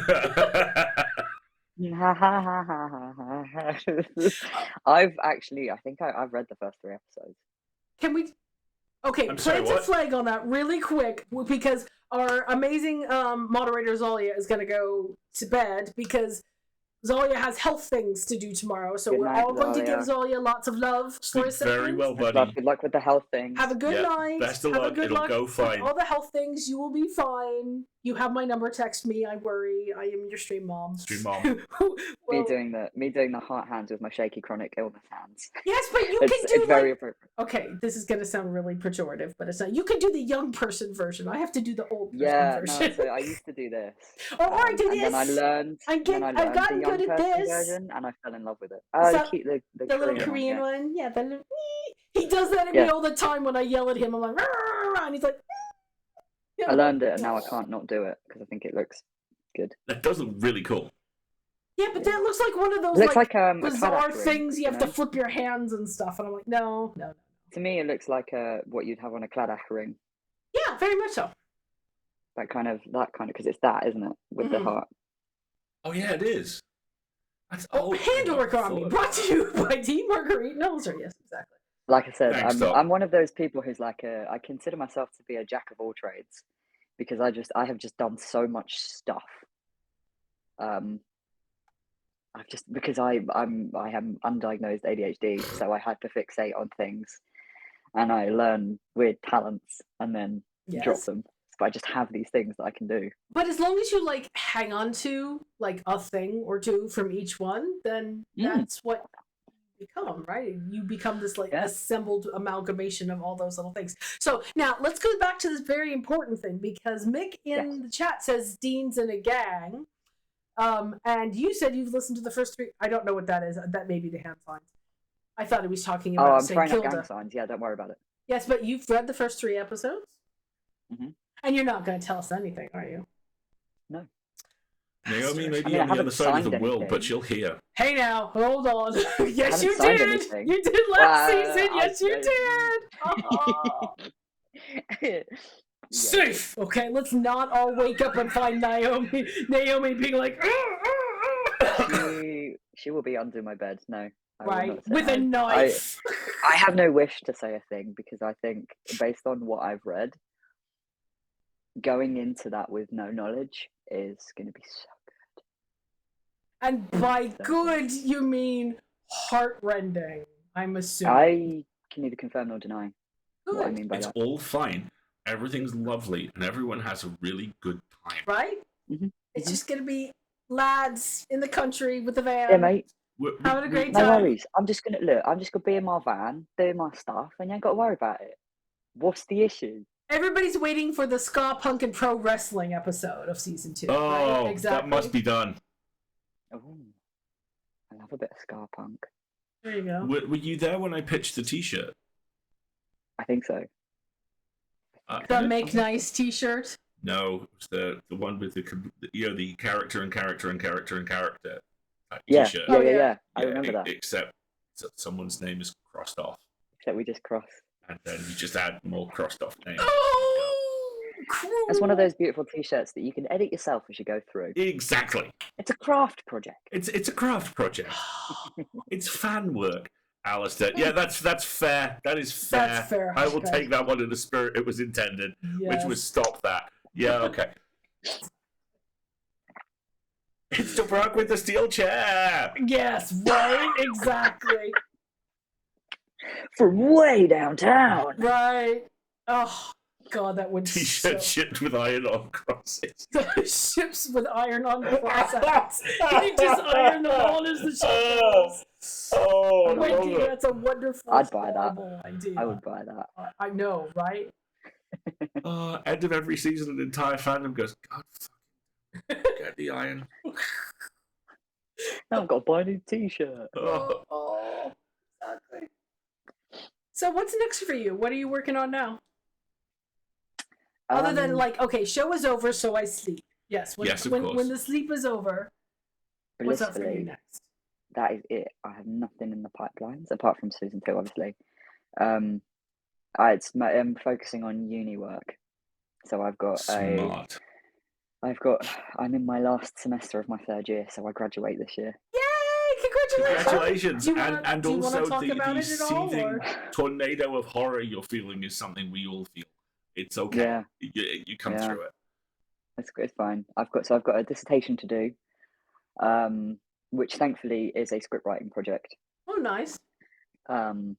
I've actually, I think I've read the first 3 episodes. Can we... Okay, plant a flag on that really quick, because our amazing moderator Zalia is going to go to bed because Zalia has health things to do tomorrow, so we're all going to give Zalia lots of love for a second. Very well, buddy. Good luck with the health things. Have a good night. Best of luck. It'll go fine. All the health things, you will be fine. You have my number. Text me. I worry. I am your stream mom. Stream mom. Me doing the heart hands with my shaky chronic illness hands. Yes, but you can do it's very appropriate. Okay, this is going to sound really pejorative, but it's not. You can do the young person version. I have to do the old person version. No, so I used to do this. I do this. And then I learned. I've gotten good at this. Version, and I fell in love with it. The little Korean one. Yeah, he does that at me all the time when I yell at him. I'm like, and he's like. I learned it, and now I can't not do it because I think it looks good. That does look really cool. Yeah, but that looks like one of those bizarre things you have to flip your hands and stuff, and I'm like, no. To me, it looks like what you'd have on a Claddagh ring. Yeah, very much so. That kind of, because it's that, isn't it, with the heart? Oh yeah, it is. Hand origami brought to you by Dean Marguerite Nelser. Yes, exactly. Like I said, I'm one of those people who's like I consider myself to be a jack of all trades because I have just done so much stuff. Because I have undiagnosed ADHD, so I hyperfixate on things, and I learn weird talents and then drop them. But I just have these things that I can do. But as long as you hang on to a thing or two from each one, then that's what you become, right? You become this assembled amalgamation of all those little things. So now let's go back to this very important thing because Mick in the chat says Dean's in a gang. And you said you've listened to the first 3. I don't know what that is. That may be the hand signs. I thought he was talking about. Oh, I'm throwing up gang signs. Yeah, don't worry about it. Yes, but you've read the first 3 episodes? Mm-hmm. And you're not going to tell us anything, are you? No. Naomi may be on the other side of the world, but she'll hear. Hey now, hold on. Yes, you did. Anything. You did last season. Yes, you did. Safe. Okay, let's not all wake up and find Naomi being like. She will be under my bed. No. Right, with a knife. I have no wish to say a thing because I think, based on what I've read, going into that with no knowledge is going to be so good. And by good, you mean heartrending, I'm assuming. I can neither confirm nor deny what I mean by that. It's all fine. Everything's lovely, and everyone has a really good time. Right? Mm-hmm. It's just going to be lads in the country with the van. Yeah, mate. Having a great time. No worries. I'm just gonna be in my van, doing my stuff, and you ain't got to worry about it. What's the issue? Everybody's waiting for the ska punk and pro wrestling episode of season 2. Oh, right? Exactly. That must be done. Oh, I love a bit of ska punk. There you go. Were you there when I pitched the T-shirt? I think so. The Make Nice T-shirt. No, it was the one with the character and character and character and character T-shirt. Yeah. I remember that. Except someone's name is crossed off. Except we just cross. And then you just add more crossed off names. Oh, cool. It's one of those beautiful T-shirts that you can edit yourself as you go through. Exactly. It's a craft project. It's a craft project. It's fan work. Alasdair. Yeah, that's fair. That is fair. That's fair. I will take that one in the spirit it was intended, which was stop that. Yeah, okay. It's the Brock with the steel chair. Yes, right? Exactly. From way downtown. Right. Oh, God, that would T-shirt shipped with iron-on crosses. Ships with iron-on crosses. You just iron them on as the ship goes. Oh, Wendy, that's a wonderful I'd buy that. idea. I would buy that. I know, right? End of every season, the entire fandom goes, God, fucking get the iron. Now I've got to buy a new T-shirt. Oh, exactly. So what's next for you? What are you working on now? Other than okay, show is over, so I sleep. Yes, when the sleep is over, what's up for you next? That is it. I have nothing in the pipelines apart from season 2, obviously. I'm focusing on uni work, so I've got Smart. I'm in my last semester of my 3rd year, so I graduate this year. Yay! Congratulations! And also the seething tornado of horror you're feeling is something we all feel. It's okay. Yeah. You come through it. It's fine. I've got a dissertation to do, which thankfully is a script writing project. Oh, nice. And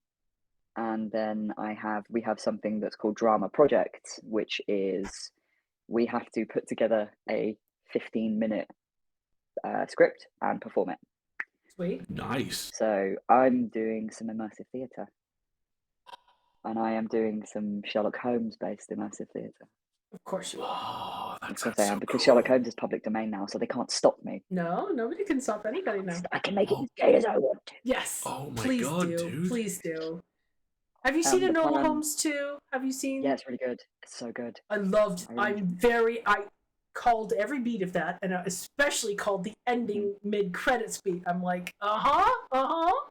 then we have something that's called Drama Project, which is we have to put together a 15-minute script and perform it. Sweet. Nice. So I'm doing some immersive theatre. And I am doing some Sherlock Holmes-based immersive theatre. Of course you are. Oh, of course I am, because Sherlock Holmes is public domain now, so they can't stop me. No, nobody can stop anybody now. I can make it as gay as I want to. Yes. Oh my Please God, do. dude. Please do. Have you seen Enola Holmes 2? Have you seen? Yeah, it's really good. It's so good. I called every beat of that, and I especially called the ending mid-credits beat. I'm like,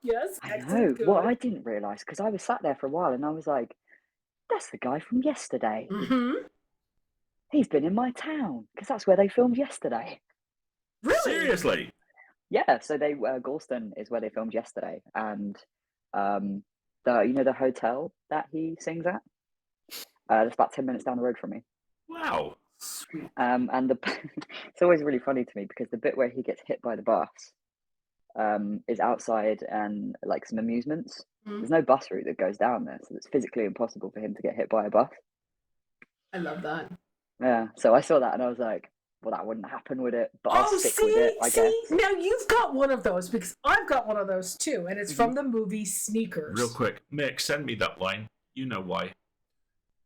yes. I know. What I didn't realise, because I was sat there for a while, and I was like, that's the guy from Yesterday. Mm-hmm. He's been in my town, because that's where they filmed Yesterday. Really? Seriously? Yeah, so they Galston is where they filmed Yesterday, and the hotel that he sings at, that's about 10 minutes down the road from me. Wow. Sweet. And it's always really funny to me because the bit where he gets hit by the bus is outside and like some amusements. There's no bus route that goes down there, so it's physically impossible for him to get hit by a bus. I love that. Yeah, so I saw that and I was like, well, that wouldn't happen, would it? But I'll stick with it, I guess. Now you've got one of those, because I've got one of those too, and it's from the movie Sneakers. Real quick, Mick, send me that line. You know why.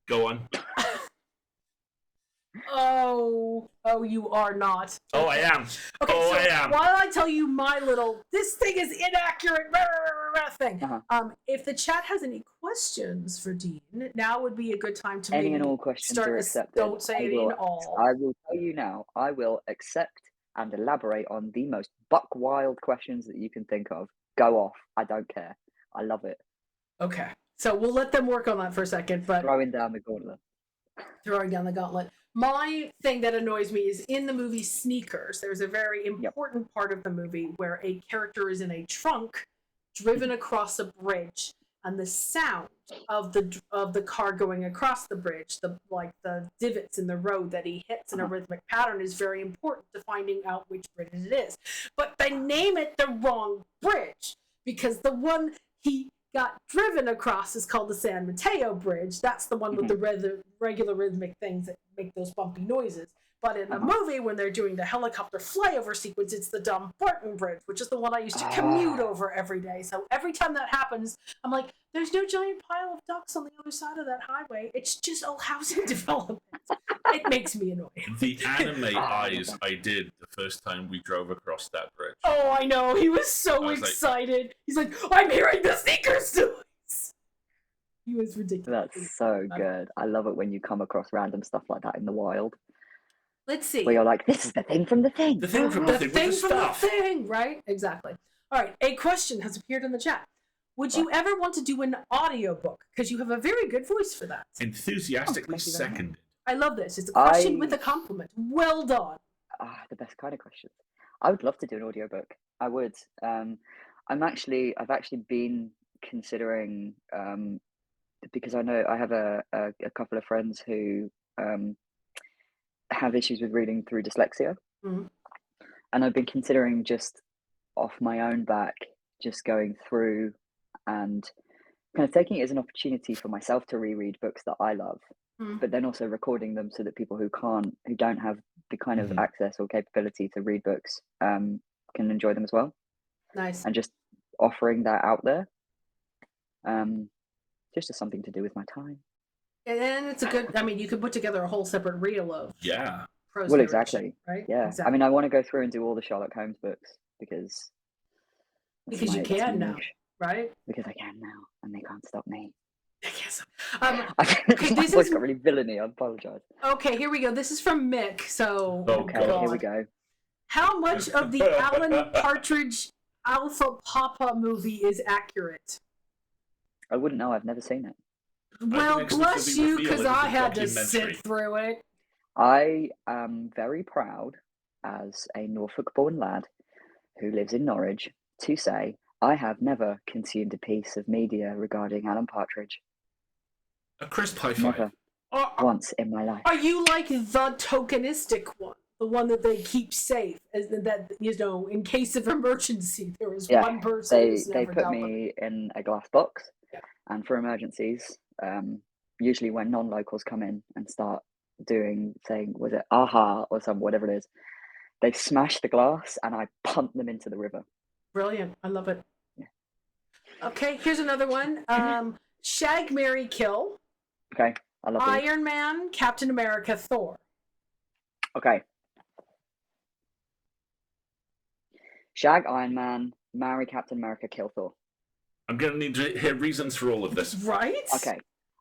Go on. Oh, you are not. Oh, I am. Okay, I am. While I tell you my little, this thing is inaccurate thing, if the chat has any questions for Dean, now would be a good time to any and all questions are accepted. Don't say any and all. I will tell you now, I will accept and elaborate on the most buck wild questions that you can think of. Go off. I don't care. I love it. Okay, so we'll let them work on that for a second, but throwing down the gauntlet. My thing that annoys me is in the movie Sneakers, there's a very important part of the movie where a character is in a trunk driven across a bridge, and the sound of the car going across the bridge, the divots in the road that he hits in a rhythmic pattern, is very important to finding out which bridge it is. But they name it the wrong bridge, because the one he got driven across is called the San Mateo Bridge. That's the one with the regular rhythmic things that make those bumpy noises. But in the movie, when they're doing the helicopter flyover sequence, it's the Dumbarton Bridge, which is the one I used to commute over every day. So every time that happens, I'm like, there's no giant pile of ducks on the other side of that highway. It's just all housing development. It makes me annoyed. The anime eyes I did the first time we drove across that bridge. Oh, I know. He was so excited. He's like, I'm hearing the sneakers noise. He was ridiculous. That's so good. I love it when you come across random stuff like that in the wild. Let's see. Where you're like, this is the thing from the thing. The thing from the thing with the stuff. Right? Exactly. All right. A question has appeared in the chat. Would you ever want to do an audiobook? Because you have a very good voice for that. Enthusiastically seconded. I love this. It's a question with a compliment. Well done. The best kind of questions. I would love to do an audiobook. I would. I've actually been considering, because I know I have a couple of friends who have issues with reading through dyslexia, and I've been considering just off my own back, just going through and kind of taking it as an opportunity for myself to reread books that I love, but then also recording them so that people who don't have the kind of access or capability to read books can enjoy them as well. Nice. And just offering that out there, just as something to do with my time. And it's a good, I mean, you could put together a whole separate reel of prose well, narration, exactly. Right? Yeah. Exactly. I mean, I want to go through and do all the Sherlock Holmes books because you can now, right? Because I can now, and they can't stop me. Yes. My voice got really villainy. I apologize. Okay, here we go. This is from Mick. So, here we go. How much of the Alan Partridge Alpha Papa movie is accurate? I wouldn't know. I've never seen it. Well, bless you, because I had to sit through it. I am very proud, as a Norfolk-born lad who lives in Norwich, to say I have never consumed a piece of media regarding Alan Partridge. A crisp high five. Never. Once in my life. Are you like the tokenistic one? The one that they keep safe, that, you know, in case of emergency, there is one person. They put me in a glass box, and for emergencies, usually when non-locals come in and start saying, was it aha or whatever it is, they smash the glass and I punt them into the river. Brilliant. I love it. Yeah. Okay, here's another one. Shag, marry, kill. Okay, I love these. Iron Man, Captain America, Thor. Okay. Shag, Iron Man, marry Captain America, kill Thor. I'm going to need to hear reasons for all of this. Right? Okay.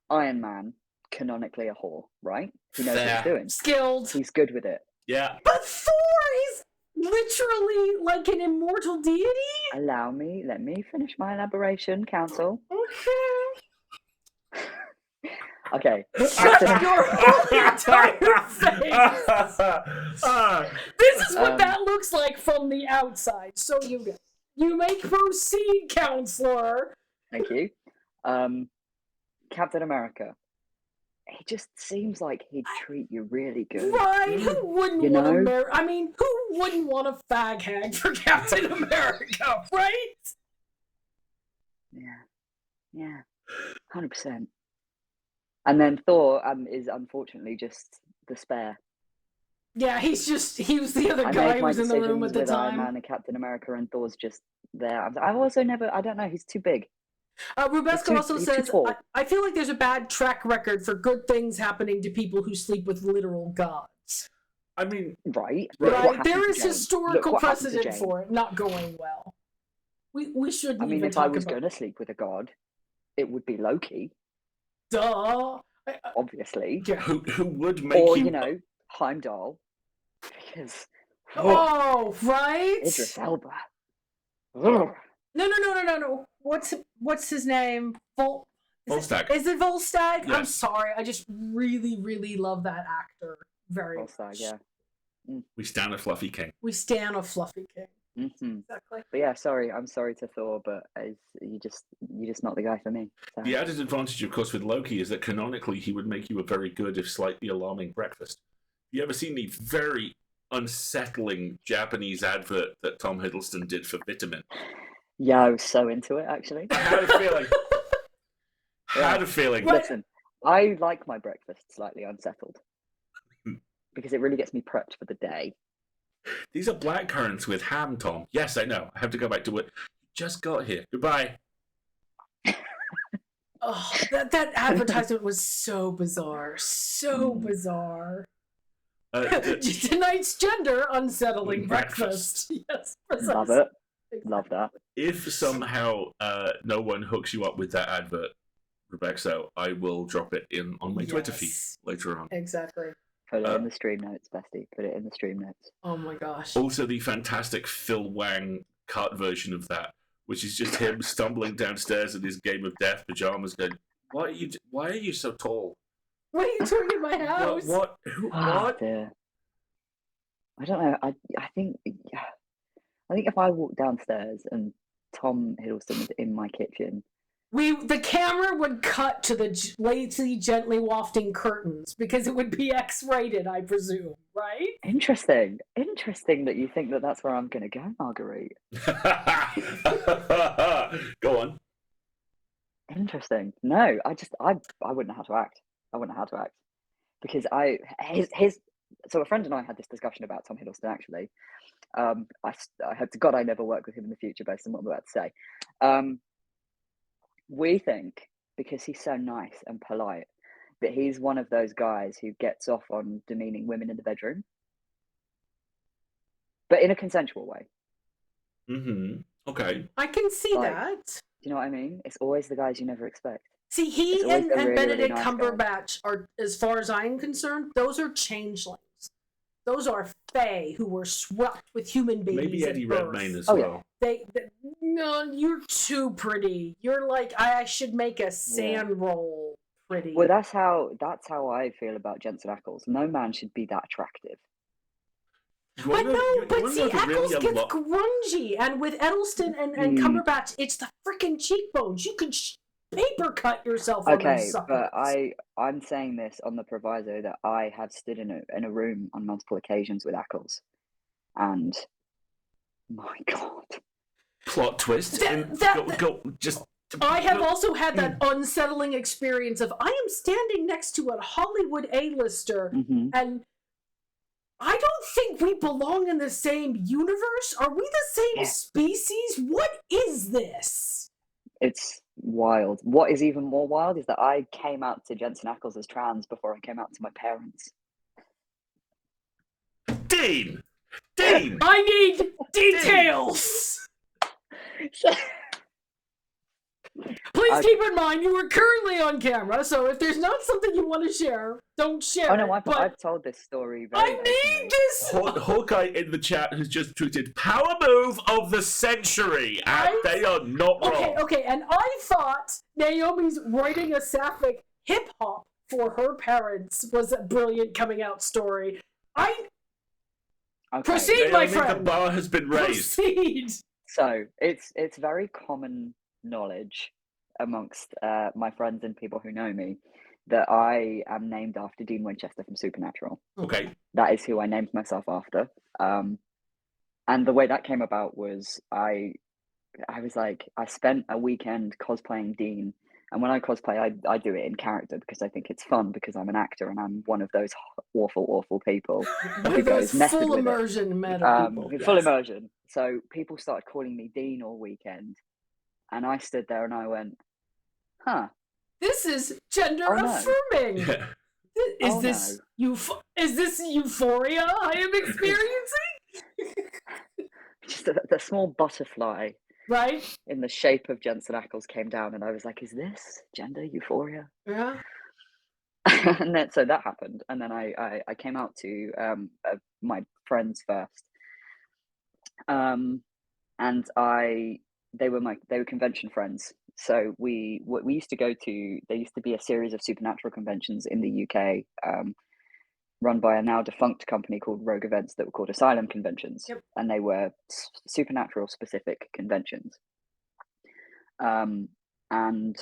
Iron Man, canonically a whore, right? He knows what he's doing. Skilled. He's good with it. Yeah. But Thor is literally like an immortal deity? Let me finish my elaboration, Council. Okay. Shut your whole entire face! This is what that looks like from the outside. So you may proceed, Counselor. Thank you. Captain America. He just seems like he'd treat you really good. Right? Who wouldn't want to I mean, who wouldn't want a fag hag for Captain America, right? Yeah. 100%. And then Thor is unfortunately just the spare. Yeah, he was the other guy who was in the room at the time. Iron Man and Captain America, and Thor's just there. I've also I don't know, he's too big. Rubeska also says, I feel like there's a bad track record for good things happening to people who sleep with literal gods. I mean, right? There is historical precedent for it not going well. We shouldn't. I mean, if I was going to sleep with a god, it would be Loki. Duh. Obviously. Yeah. Who would make or, Heimdall. Because right? Idris Elba. No. What's his name? Volstagg. Is it Volstagg? Yeah. I'm sorry. I just really, really love that actor very much. Volstagg, yeah. We stand a fluffy king. We stand a fluffy king. Mm-hmm. Exactly. But yeah, I'm sorry to Thor, but you're just not the guy for me. So. The added advantage, of course, with Loki is that canonically he would make you a very good, if slightly alarming, breakfast. You ever seen the very unsettling Japanese advert that Tom Hiddleston did for Vitamin? Yeah, I was so into it, actually. I had a feeling. Had a feeling. Listen, I like my breakfast slightly unsettled because it really gets me prepped for the day. These are blackcurrants with ham, Tom. Yes, I know. I have to go back to work. Just got here. Goodbye. Oh, that advertisement was so bizarre. So bizarre. Tonight's gender unsettling breakfast. Yes, precisely. Love it. Love that. If somehow no one hooks you up with that advert, Rebecca, I will drop it in on my Twitter feed later on. Exactly. Put it in the stream notes, bestie. Put it in the stream notes. Oh my gosh. Also, the fantastic Phil Wang cut version of that, which is just him stumbling downstairs in his Game of Death pajamas, going, "Why are you so tall? What are you doing in my house? What? Dear. I don't know. I think if I walked downstairs and Tom Hiddleston was in my kitchen, the camera would cut to the lazy, gently wafting curtains because it would be X-rated, I presume, right? Interesting that you think that that's where I'm going to go, Marguerite. Go on. Interesting. No, I wouldn't know how to act. I wouldn't know how to act because so a friend and I had this discussion about Tom Hiddleston actually. I hope to God I never work with him in the future based on what I'm about to say. We think, because he's so nice and polite, that he's one of those guys who gets off on demeaning women in the bedroom. But in a consensual way. Mm-hmm. Okay. I can see that. Do you know what I mean? It's always the guys you never expect. See, he and really, Benedict really nice Cumberbatch are, as far as I'm concerned, those are changelings. Those are fae who were swept with human babies. Maybe Eddie Redmayne as well. No, you're too pretty. You're like, I should make a sand roll pretty. Well, that's how I feel about Jensen Ackles. No man should be that attractive. But see, Ackles gets grungy, and with Eddleston and Cumberbatch, it's the freaking cheekbones. You could paper cut yourself on those suckers. But I'm saying this on the proviso that I have stood in a room on multiple occasions with Ackles, and my God, plot twist. I have also had that unsettling experience of I am standing next to a Hollywood A-lister, and I don't think we belong in the same universe. Are we the same species? What is this? It's wild. What is even more wild is that I came out to Jensen Ackles as trans before I came out to my parents. Dean! I need details! Please keep in mind you are currently on camera, so if there's not something you want to share, don't share. Oh no, I've told this story very I need this! Hawkeye in the chat has just tweeted, "Power move of the century," and they are not wrong. Okay, and I thought Naomi's writing a sapphic hip-hop for her parents was a brilliant coming out story. Proceed, my friend! The bar has been raised. Proceed! So, it's very common knowledge amongst my friends and people who know me that I am named after Dean Winchester from Supernatural. Okay. That is who I named myself after. And the way that came about was I was like, I spent a weekend cosplaying Dean. And when I cosplay, I do it in character because I think it's fun because I'm an actor and I'm one of those awful, awful people who goes method full with immersion it. meta people. Full immersion. So people started calling me Dean all weekend. And I stood there and I went, huh. This is gender affirming. Is this euphoria I am experiencing? Just the small butterfly, right, in the shape of Jensen Ackles came down, and I was like, "Is this gender euphoria?" Yeah. And then so that happened, and then I came out to my friends first, and they were convention friends. So we used to go to. There used to be a series of supernatural conventions in the UK, run by a now defunct company called Rogue Events that were called Asylum Conventions, and they were supernatural specific conventions. And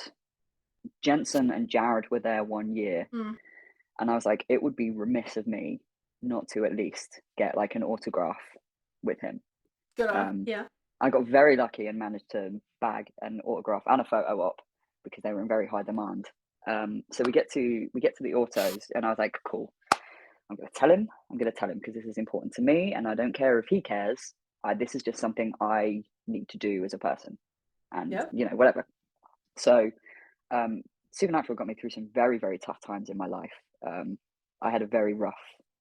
Jensen and Jared were there one year, and I was like, it would be remiss of me not to at least get like an autograph with him. Good on, yeah. I got very lucky and managed to bag an autograph and a photo op because they were in very high demand. So we get to the autos, and I was like, cool. I'm going to tell him because this is important to me, and I don't care if he cares. This is just something I need to do as a person, and whatever. So Supernatural got me through some very, very tough times in my life. I had a very rough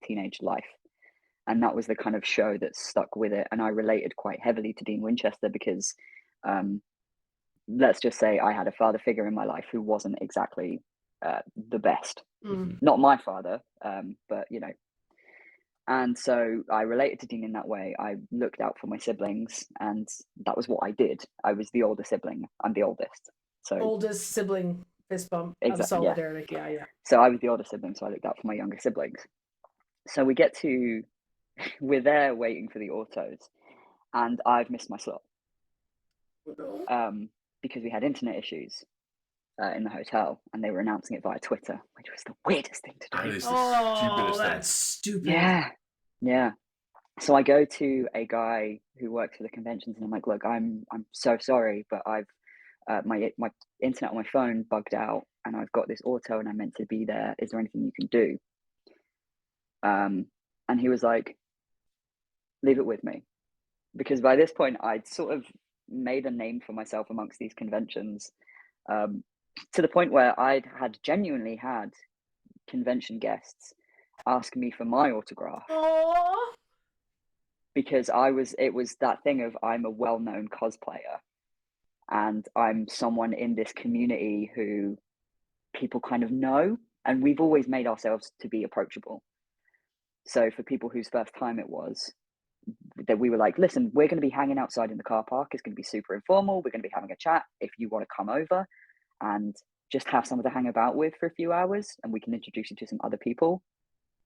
teenage life, and that was the kind of show that stuck with it. And I related quite heavily to Dean Winchester because let's just say I had a father figure in my life who wasn't exactly the best. Not my father, but and so I related to Dean in that way. I looked out for my siblings, and that was what I did. I was the older sibling. I'm the oldest. So oldest sibling fist bump of solidarity. Yeah. So I was the older sibling, so I looked out for my younger siblings. So we're there waiting for the autos, and I've missed my slot. Because we had internet issues in the hotel, and they were announcing it via Twitter, which was the weirdest thing to do. That is the stupidest thing. That's stupid. Yeah. So I go to a guy who works for the conventions, and I'm like, look, I'm so sorry, but I've my internet on my phone bugged out, and I've got this auto, and I'm meant to be there. Is there anything you can do? And he was like, leave it with me, because by this point I'd sort of made a name for myself amongst these conventions, to the point where I'd genuinely had convention guests ask me for my autograph. Aww. Because it was that thing of, I'm a well-known cosplayer, and I'm someone in this community who people kind of know, and we've always made ourselves to be approachable. So for people whose first time it was, that we were like, listen, we're going to be hanging outside in the car park. It's going to be super informal. We're going to be having a chat. If you want to come over and just have someone to hang about with for a few hours, and we can introduce you to some other people.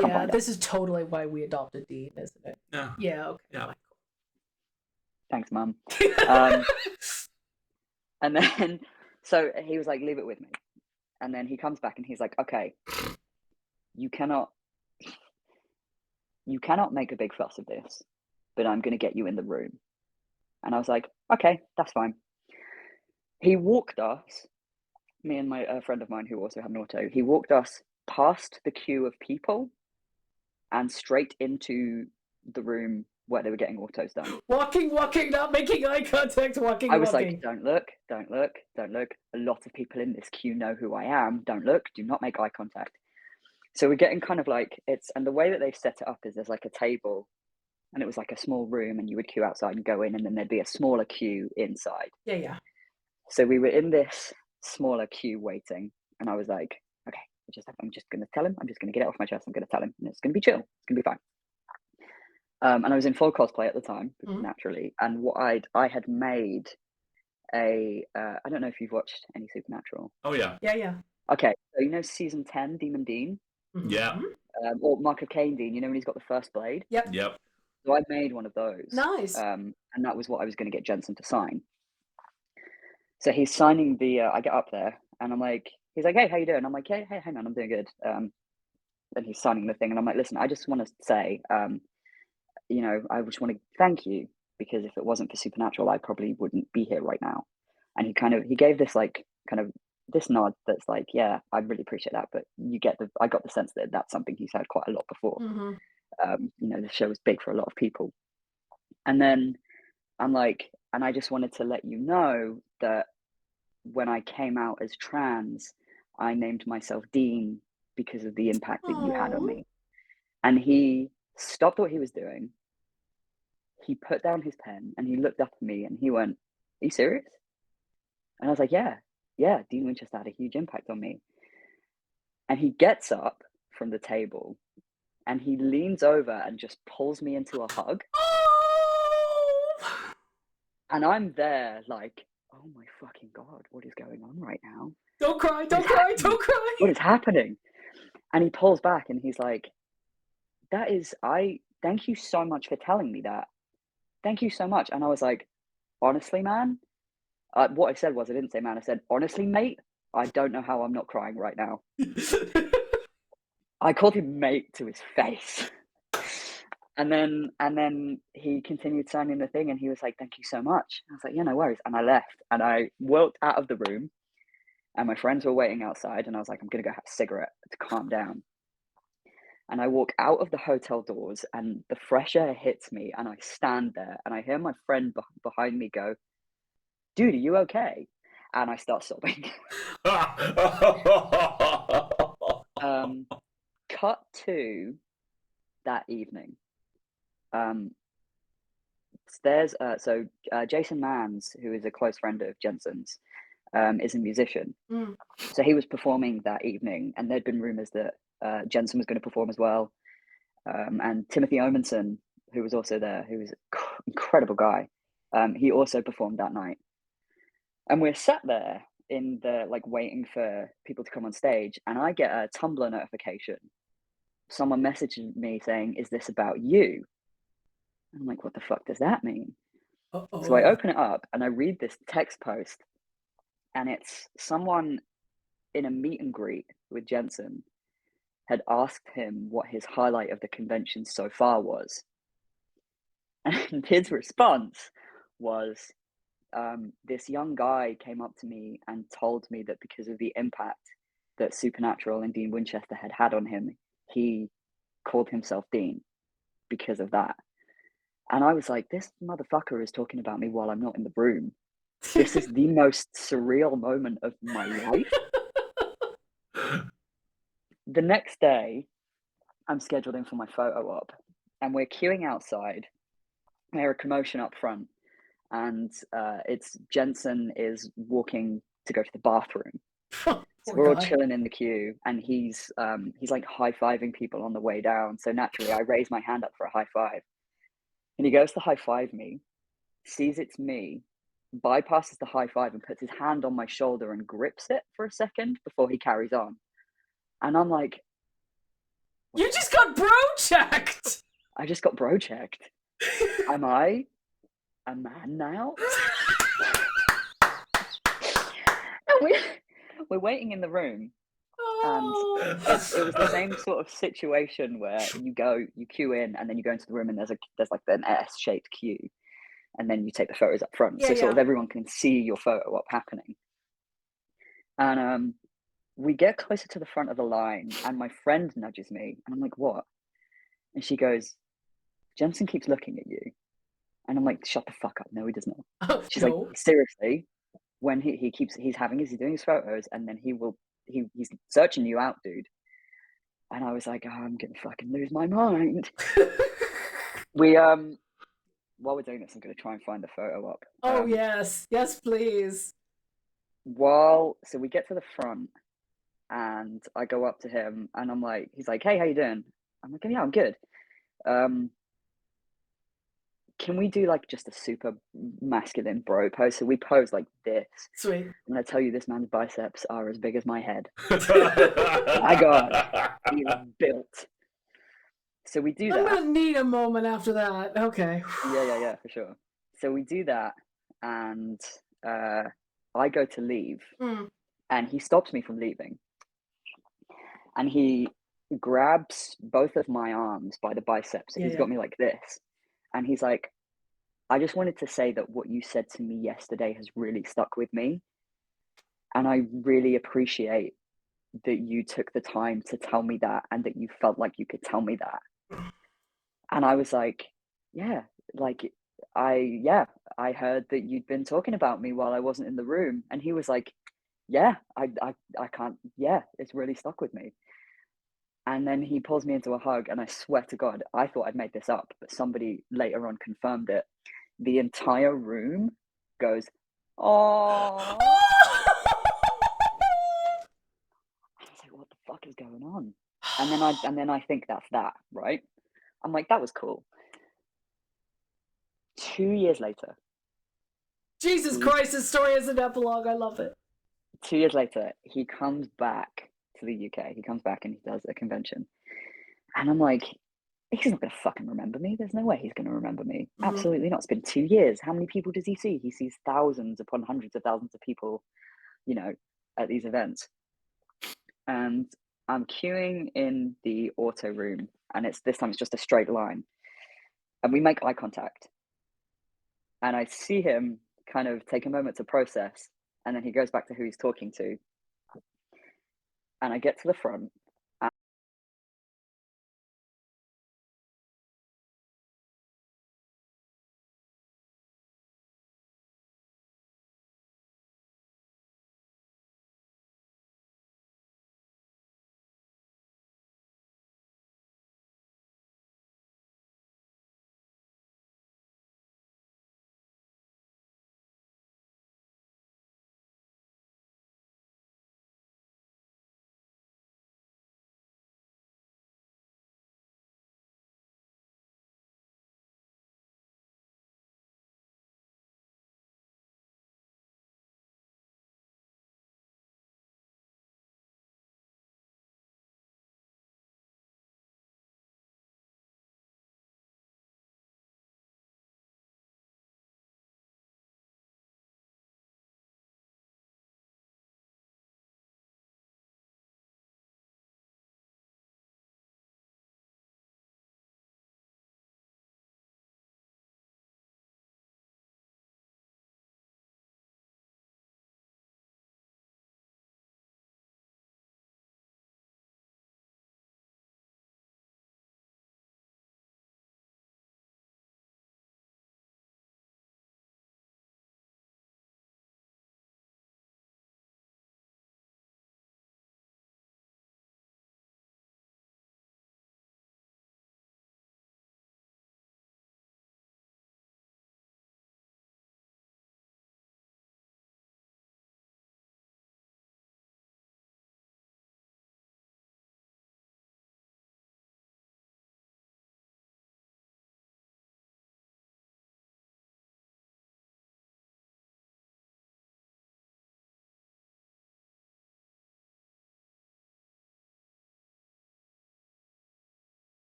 Yeah, this is totally why we adopted Dean, isn't it? Yeah, okay. Yeah. Thanks, Mum. And then, so he was like, leave it with me. And then he comes back and he's like, okay, you cannot make a big fuss of this, but I'm going to get you in the room. And I was like, okay, that's fine. He walked us, me and a friend of mine who also had an auto, he walked us past the queue of people and straight into the room where they were getting autos done. Walking, not making eye contact, walking. I was like, don't look. A lot of people in this queue know who I am. Don't look, do not make eye contact. So we're getting kind of like, and the way that they've set it up is there's like a table, and it was like a small room, and you would queue outside and go in, and then there'd be a smaller queue inside. Yeah. So we were in this smaller queue waiting, and I was like, okay, I'm just going to tell him. I'm just going to get it off my chest. I'm going to tell him, and it's going to be chill. It's going to be fine. And I was in full cosplay at the time, naturally. And what I had made I don't know if you've watched any Supernatural. Oh yeah. Yeah. Okay, so season 10, Demon Dean. Yeah. Or Mark of Cain Dean. When he's got the first blade. Yep. So I made one of those. Nice. And that was what I was going to get Jensen to sign. So he's signing the. I get up there, and I'm like, he's like, hey, how you doing? I'm like, hey man, I'm doing good. And he's signing the thing, and I'm like, listen, I just want to say, I just want to thank you, because if it wasn't for Supernatural, I probably wouldn't be here right now. And he gave this this nod that's like, yeah, I really appreciate that, but I got the sense that that's something he's had quite a lot before. The show was big for a lot of people. And then I'm like, and I just wanted to let you know that when I came out as trans, I named myself Dean because of the impact that you had on me. And he stopped what he was doing. He put down his pen and he looked up at me and he went, are you serious? And I was like, yeah, Dean Winchester had a huge impact on me. And he gets up from the table and he leans over and just pulls me into a hug. And I'm there like, oh my fucking God, what is going on right now? Don't cry. What is happening? And he pulls back and he's like, thank you so much for telling me that. Thank you so much. And I was like, honestly, man, what I said was, I didn't say man, I said, honestly, mate, I don't know how I'm not crying right now. I called him mate to his face. And then he continued signing the thing, and he was like, "Thank you so much." I was like, "Yeah, no worries." And I left, and I walked out of the room, and my friends were waiting outside, and I was like, "I'm gonna go have a cigarette to calm down." And I walk out of the hotel doors, and the fresh air hits me, and I stand there, and I hear my friend behind me go, "Dude, are you okay?" And I start sobbing. Cut to that evening. Jason Mans, who is a close friend of Jensen's, is a musician. So he was performing that evening, and there'd been rumors that Jensen was going to perform as well. And Timothy Omenson, who was also there, who was an incredible guy, he also performed that night. And we're sat there in the waiting for people to come on stage, and I get a Tumblr notification. Someone messaged me saying, "Is this about you?" And I'm like, "What the fuck does that mean?" Uh-oh. So I open it up and I read this text post, and it's someone in a meet and greet with Jensen had asked him what his highlight of the convention so far was. And his response was, this young guy came up to me and told me that because of the impact that Supernatural and Dean Winchester had on him, he called himself Dean because of that. And I was like, this motherfucker is talking about me while I'm not in the room. This is the most surreal moment of my life. The next day, I'm scheduled in for my photo op, and we're queuing outside. There's a commotion up front, and it's Jensen is walking to go to the bathroom. So we're all chilling in the queue, and he's like high-fiving people on the way down. So naturally, I raise my hand up for a high five. And he goes to high five me, sees it's me, bypasses the high five and puts his hand on my shoulder and grips it for a second before he carries on. And I'm like, "You just got bro checked!" I just got bro checked. Am I a man now? And we're waiting in the room. And it was the same sort of situation where you queue in, and then you go into the room, and there's like an S-shaped queue, and then you take the photos up front, so sort of everyone can see your photo op happening. And we get closer to the front of the line, and my friend nudges me, and I'm like, "What?" And she goes, "Jensen keeps looking at you." And I'm like, "Shut the fuck up. No, he does not." She's like, "Seriously, when he's doing his photos, and then he's searching you out, dude." And I was like, "Oh, I'm gonna fucking lose my mind." While we're doing this, I'm gonna try and find the photo up. Yes, please. So we get to the front, and I go up to him, and I'm like, he's like, "Hey, how you doing?" I'm like, "Yeah, I'm good. Can we do like just a super masculine bro pose?" So we pose like this. Sweet. I'm gonna tell you, this man's biceps are as big as my head. My God, he is built. So we do that. I'm gonna need a moment after that. Okay. Yeah, for sure. So we do that, and I go to leave, and he stops me from leaving, and he grabs both of my arms by the biceps. He's got me like this, and he's like, "I just wanted to say that what you said to me yesterday has really stuck with me, and I really appreciate that you took the time to tell me that, and that you felt like you could tell me that." And I was like, "Yeah, like I heard that you'd been talking about me while I wasn't in the room." And he was like, "Yeah, I can't, yeah, it's really stuck with me." And then he pulls me into a hug, and I swear to God, I thought I'd made this up, but somebody later on confirmed it. The entire room goes, "Oh." I was like, "What the fuck is going on?" And then I think that's that, right? I'm like, "That was cool." 2 years later. Jesus Christ, this story is an epilogue. I love it. 2 years later, he comes back to the UK. He comes back and he does a convention. And I'm like, he's not going to fucking remember me. There's no way he's going to remember me. Absolutely not. It's been 2 years. How many people does he see? He sees thousands upon hundreds of thousands of people, at these events. And I'm queuing in the auto room, and this time it's just a straight line. and we make eye contact, and I see him kind of take a moment to process, and then he goes back to who he's talking to, and I get to the front.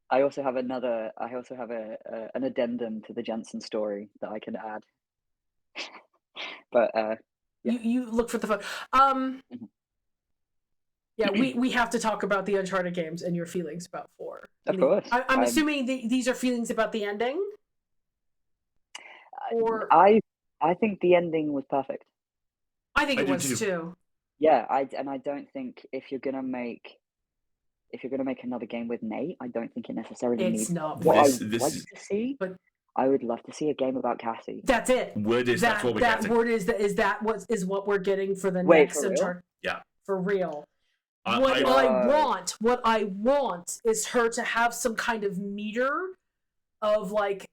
I also have an addendum to the Jensen story that I can add. But yeah. You look for the phone. Yeah, we have to talk about the Uncharted games and your feelings about 4. Of course. I'm assuming these are feelings about the ending? Or I think the ending was perfect. I think it was too. Yeah, I don't think if you're gonna make another game with Nate, I don't think it necessarily needs. Not what I would like to see. But I would love to see a game about Cassie. That's it. Word is that's what we're getting. That word is what we're getting for the next Uncharted. Yeah, for real. What I want is her to have some kind of meter of like,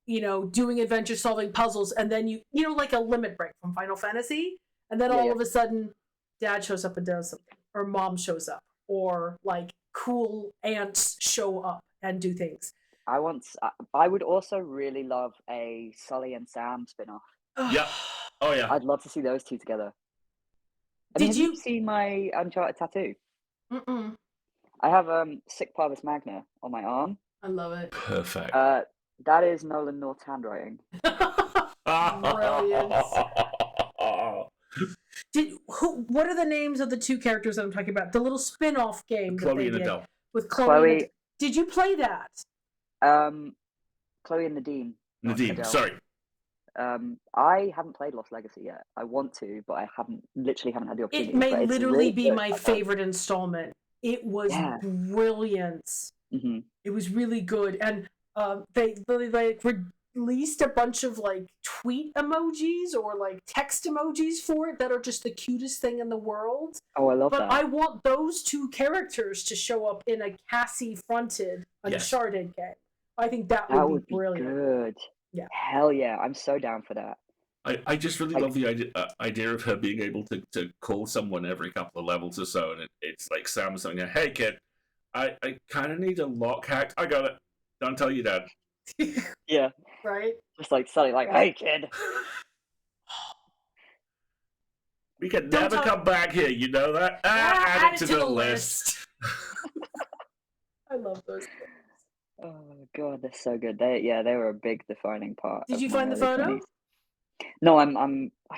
doing adventure solving puzzles, and then like a limit break from Final Fantasy, and then all of a sudden dad shows up and does something, or mom shows up, or like cool aunts show up and do things. I would also really love a Sully and Sam spin-off. Yeah. Oh yeah. I'd love to see those two together. Have you seen my Uncharted tattoo? Mm-mm. I have Sic Parvis Magna on my arm. I love it. Perfect. That is Nolan North's handwriting. Brilliant. What are the names of the two characters that I'm talking about? The little spin-off game that Chloe they and did Adele. with Chloe. Did you play that? Chloe and Nadine. Nadine, sorry. I haven't played Lost Legacy yet. I want to, but I literally haven't had the opportunity. It may literally be my favorite installment. It was brilliant. Mm-hmm. It was really good, and they released a bunch of like tweet emojis or like text emojis for it that are just the cutest thing in the world. Oh, I love that. But I want those two characters to show up in a Cassie-fronted Uncharted game. I think that would be brilliant. Good. Yeah. Hell yeah, I'm so down for that. I just really love the idea of her being able to call someone every couple of levels or so, and it's like Sam saying, "Hey kid, I kind of need a lock hack. I got it. Don't tell your dad." Yeah. Right. Just like Sully, like, "Hey kid, we can never come back here. You know that? Add it to the list." I love those games. Oh god, they're so good. They were a big defining part. Did you find the photo? 20s. No, I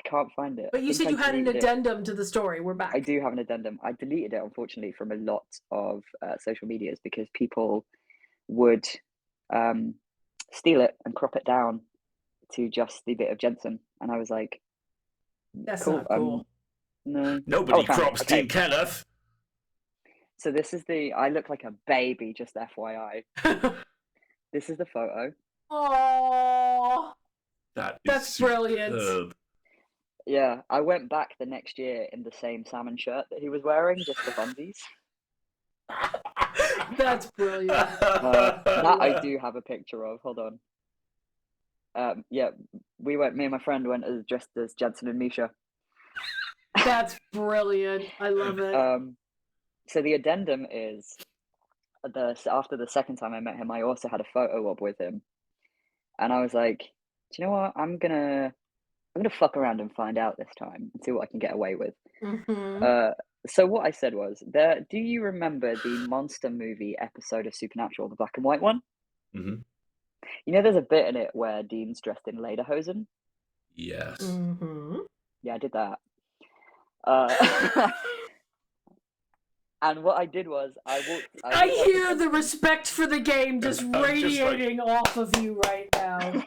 can't find it. But you said you had an addendum to the story. We're back. I do have an addendum. I deleted it, unfortunately, from a lot of social medias because people would steal it and crop it down to just the bit of Jensen, and I was like, "That's not cool." No, nobody crops Dean Kenneth. So this is I look like a baby, just FYI. This is the photo. Oh, that's brilliant. Superb. Yeah, I went back the next year in the same salmon shirt that he was wearing, just for funsies. That's brilliant. That I do have a picture of. Hold on. Yeah, me and my friend went dressed as Jensen and Misha. That's brilliant. I love it. So the addendum is after the second time I met him, I also had a photo op with him, and I was like, do you know what? I'm gonna fuck around and find out this time and see what I can get away with. Mm-hmm. So what I said was, do you remember the monster movie episode of Supernatural, the black and white one? Mm-hmm. You know, there's a bit in it where Dean's dressed in lederhosen. Yes. Mm-hmm. Yeah, I did that. And what I did was I hear the respect for the game just radiating off of you right now.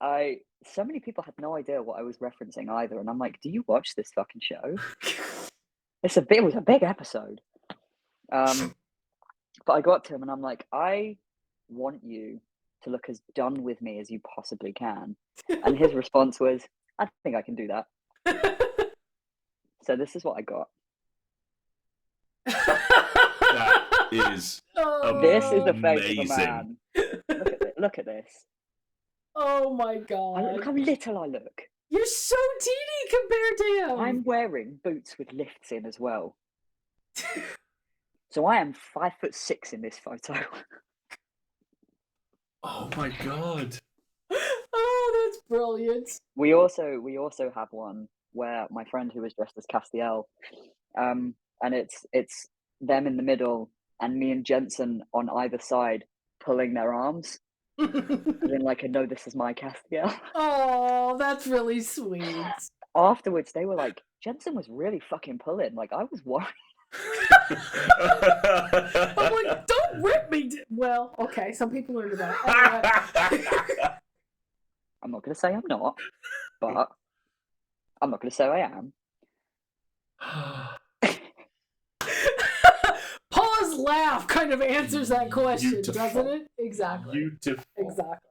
Right? So many people had no idea what I was referencing either, and I'm like, do you watch this fucking show? It was a big episode. But I got to him and I'm like, I want you to look as done with me as you possibly can. And his response was, I think I can do that. So this is what I got. That is This is the face of a man. Look at this. Oh my god. Look how little I look. You're so teeny compared to him. I'm wearing boots with lifts in as well. So I am 5'6" in this photo. Oh my god. Oh, that's brilliant. We also have one where my friend who was dressed as Castiel, and it's them in the middle and me and Jensen on either side pulling their arms. And then like, no, this is my Castiel. Oh, that's really sweet. Afterwards, they were like, Jensen was really fucking pulling. Like, I was worried. I'm like, don't rip me. Well, okay, some people are into that. I'm not going to say I'm not, but I'm not going to say I am. Paul's laugh kind of answers that question, doesn't it? Exactly. Beautiful. Exactly.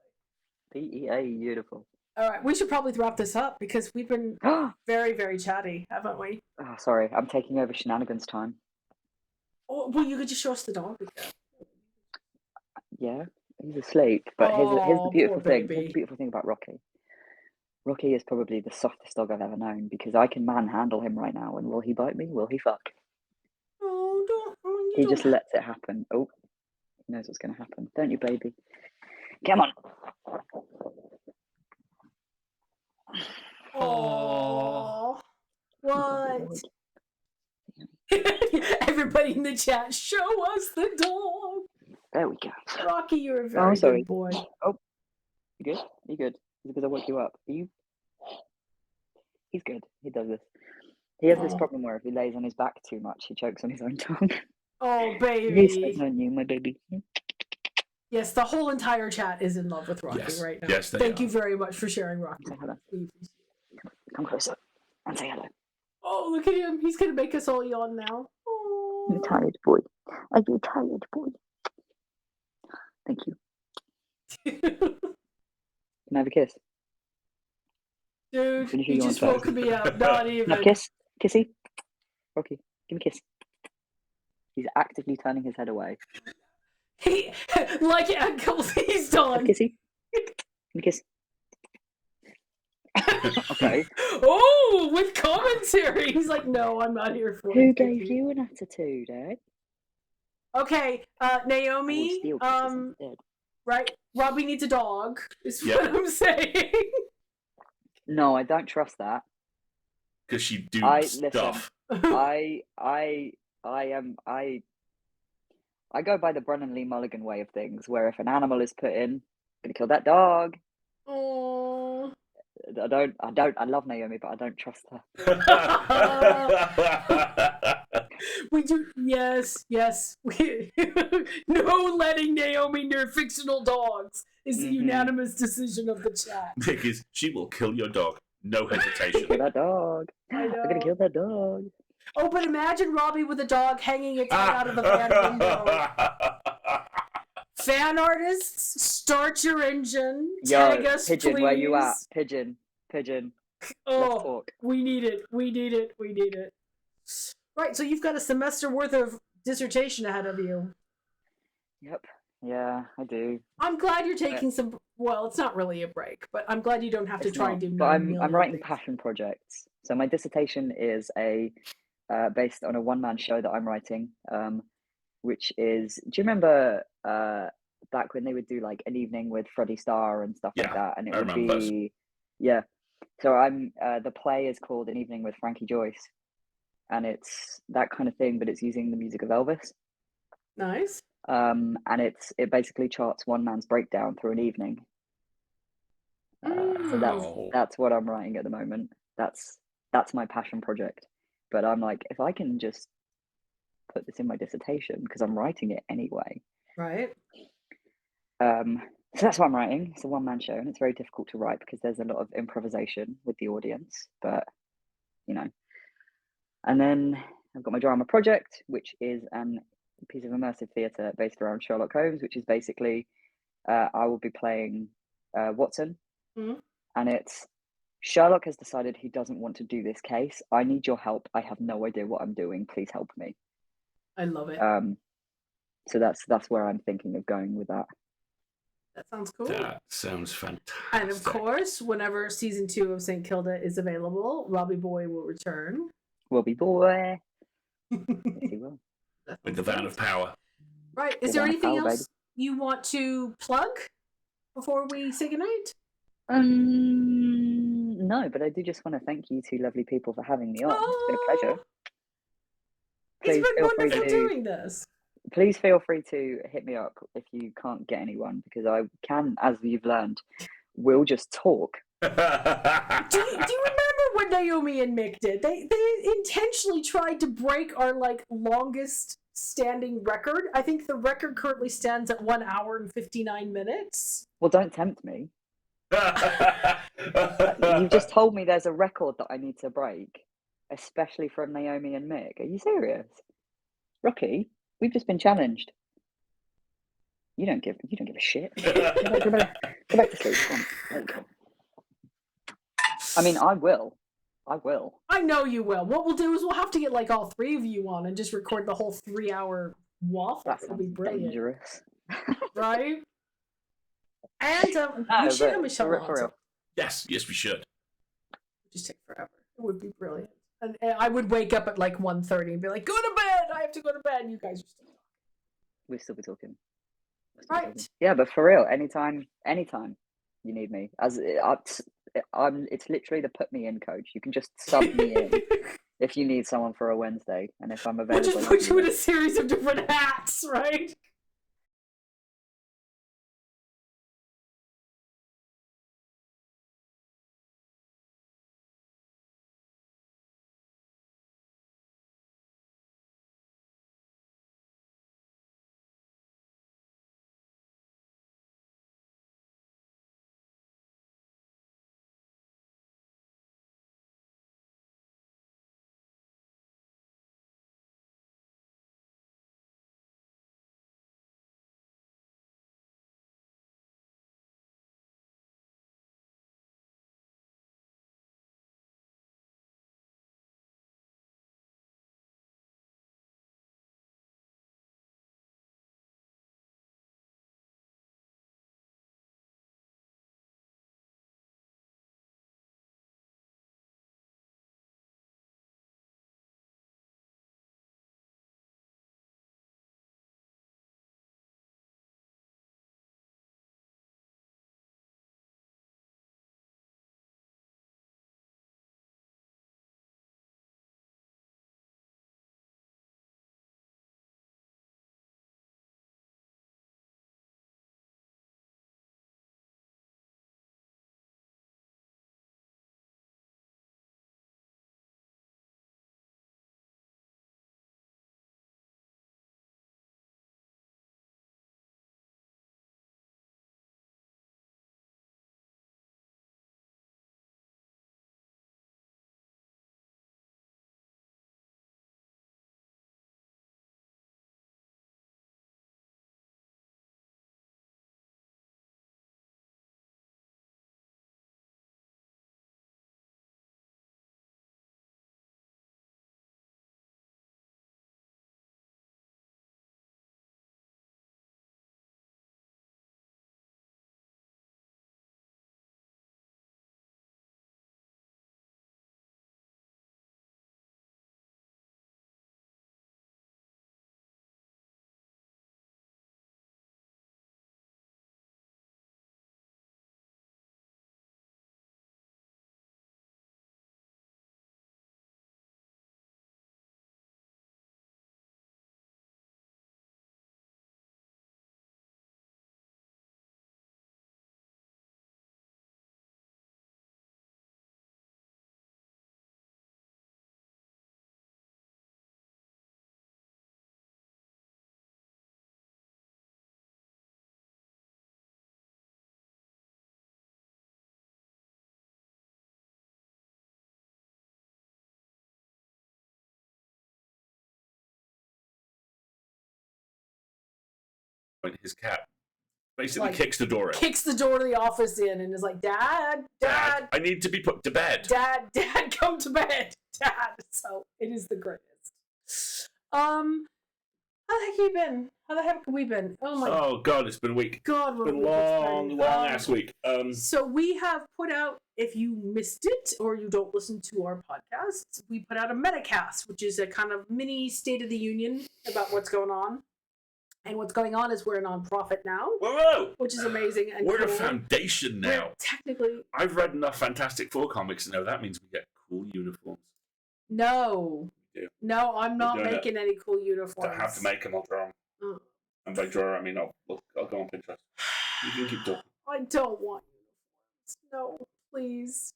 PEA, beautiful. All right, we should probably wrap this up because we've been very, very chatty, haven't we? Oh, sorry, I'm taking over shenanigans time. Oh, well, you could just show us the dog again. Yeah, he's asleep. But here's the beautiful thing. Here's the beautiful thing about Rocky. Rocky is probably the softest dog I've ever known because I can manhandle him right now. And will he bite me? Will he fuck? Oh, don't. He just lets it happen. Oh, He knows what's going to happen. Don't you, baby? Come on. Oh, what? Everybody in the chat, show us the dog. There we go. Rocky, you're a very good boy. Oh, you good? You good? Is it because I woke you up? Are you? He's good. He does this. He has this problem where if he lays on his back too much, he chokes on his own tongue. Oh, baby. He's on you, my baby. Yes, the whole entire chat is in love with Rocky right now. Yes, Thank you very much for sharing, Rocky. Say hello. Come closer and say hello. Oh, look at him. He's going to make us all yawn now. Oh. You're tired, boy. Are you tired, boy? Thank you. Can I have a kiss? Dude, you just woke me up. Not even. Kiss? Kissy? Rocky, give me a kiss. He's actively turning his head away. He, like ankles, he's done. Kissy? Give me a kiss. Okay. Oh, with commentary. He's like, no, I'm not here for it. Who gave you an attitude, eh? Okay, Naomi, right? Robbie needs a dog, is what I'm saying. No, I don't trust that. Because she do stuff. I go by the Brennan Lee Mulligan way of things, where if an animal is put in, I'm gonna kill that dog. Oh. I love Naomi, but I don't trust her. We do, yes. No letting Naomi near fictional dogs is the unanimous decision of the chat. Because she will kill your dog. No hesitation. Kill that dog. I'm gonna kill that dog. Oh, but imagine Robbie with a dog hanging its head out of the van window. Fan artists, start your engine. Tag us, Pigeon, please. where you at? Pigeon. Oh, let's talk. We need it. Right, so you've got a semester worth of dissertation ahead of you. Yep. Yeah, I do. I'm glad you're taking some. Well, it's not really a break, but I'm glad you don't have to try and do. But I'm writing passion projects. So my dissertation is based on a one-man show that I'm writing, which is. Do you remember back when they would do like an evening with Freddie Starr and stuff like that, and it would be those. Yeah. So I'm the play is called An Evening with Frankie Joyce, and it's that kind of thing, but it's using the music of Elvis. Nice. And it basically charts one man's breakdown through an evening. So that's what I'm writing at the moment. That's my passion project. But I'm like, if I can just put this in my dissertation, because I'm writing it anyway. Right. So that's what I'm writing. It's a one-man show, and it's very difficult to write because there's a lot of improvisation with the audience. But and then I've got my drama project, which is an piece of immersive theatre based around Sherlock Holmes, which is basically I will be playing Watson, and it's Sherlock has decided he doesn't want to do this case. I need your help. I have no idea what I'm doing. Please help me. I love it. So that's where I'm thinking of going with that. That sounds cool. That sounds fantastic. And of course, whenever season 2 of St. Kilda is available, Robbie Boy will return. Robbie Boy. Yes, he will. With the van of power. Right. Is there anything else you want to plug before we say goodnight? No, but I do just want to thank you two lovely people for having me on. It's been a pleasure. It's been wonderful doing this. Please feel free to hit me up if you can't get anyone, because I can, as you've learned, we'll just talk. Do you remember what Naomi and Mick did? They intentionally tried to break our longest standing record. I think the record currently stands at 1 hour and 59 minutes. Well, don't tempt me. You just told me there's a record that I need to break, especially from Naomi and Mick. Are you serious? Rocky, we've just been challenged. You don't give a shit. Go back to sleep. Come on. There you go. I mean, I will. I know you will. What we'll do is we'll have to get all 3 of you on and just record the whole 3-hour waffle. That'll be brilliant. Dangerous. Right? And we should have Michelle on. For real. Yes, we should. It would just take forever. It would be brilliant. And I would wake up at 1:30 and be like, go to bed! I have to go to bed! And you guys are still talking. We'll still be talking. Right. Yeah, but for real, anytime you need me, it's literally the put me in coach. You can just sub me in if you need someone for a Wednesday, and if I'm available, we'll just put you in a series of different hats, right? His cat basically kicks the door in. Kicks the door to the office in and is like, Dad, I need to be put to bed. Dad, come to bed. Dad. So it is the greatest. How the heck you been? How the heck have we been? Oh God, it's been a week. God, it's been long ass week. So we have put out, if you missed it or you don't listen to our podcast, we put out a Metacast, which is a kind of mini State of the Union about what's going on. And what's going on is we're a nonprofit now, which is amazing. And we're a foundation now. Technically, I've read enough Fantastic Four comics to know that means we get cool uniforms. No, I'm not making any cool uniforms. I have to make them. I'll draw them. And by draw, I mean I'll go on Pinterest. You can keep talking. I don't want uniforms. No, please,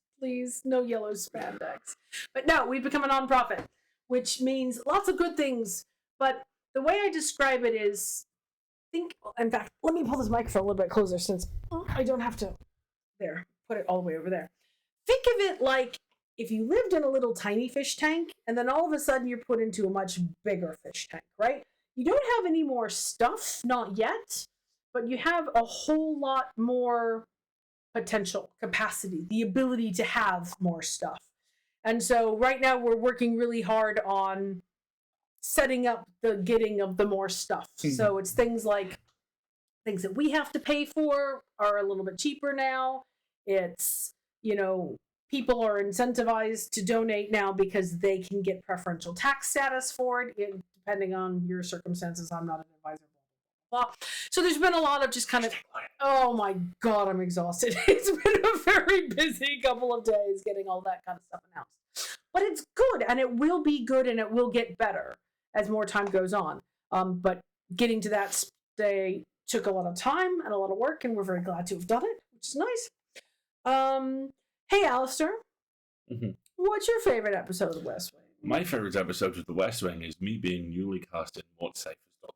no yellow spandex. But no, we've become a nonprofit, which means lots of good things. But the way I describe it is, in fact, let me pull this microphone a little bit closer since I don't have to, put it all the way over there. Think of it like if you lived in a little tiny fish tank and then all of a sudden you're put into a much bigger fish tank, right? You don't have any more stuff, not yet, but you have a whole lot more potential, capacity, the ability to have more stuff. And so right now we're working really hard on setting up the getting of the more stuff. So it's things like things that we have to pay for are a little bit cheaper now. It's, people are incentivized to donate now because they can get preferential tax status for it, depending on your circumstances. I'm not an advisor. blah. So there's been a lot of just kind of, oh my God, I'm exhausted. It's been a very busy couple of days getting all that kind of stuff announced. But it's good, and it will be good, and it will get better as more time goes on. But getting to that day took a lot of time and a lot of work, and we're very glad to have done it, which is nice. Hey, Alasdair. Mm-hmm. What's your favorite episode of The West Wing? My favorite episode of The West Wing is me being newly cast in What's Safe as Dr.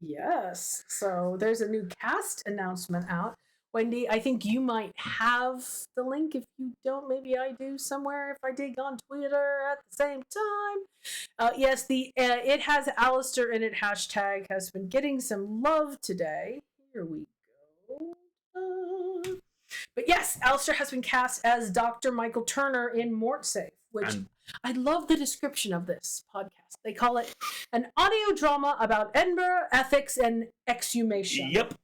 Yes. So there's a new cast announcement out. Wendy, I think you might have the link. If you don't, maybe I do somewhere if I dig on Twitter at the same time. Yes, the It Has Alasdair in It hashtag has been getting some love today. Here we go. But yes, Alasdair has been cast as Dr. Michael Turner in Mortsafe, which I love the description of this podcast. They call it an audio drama about Edinburgh, ethics, and exhumation. Yep.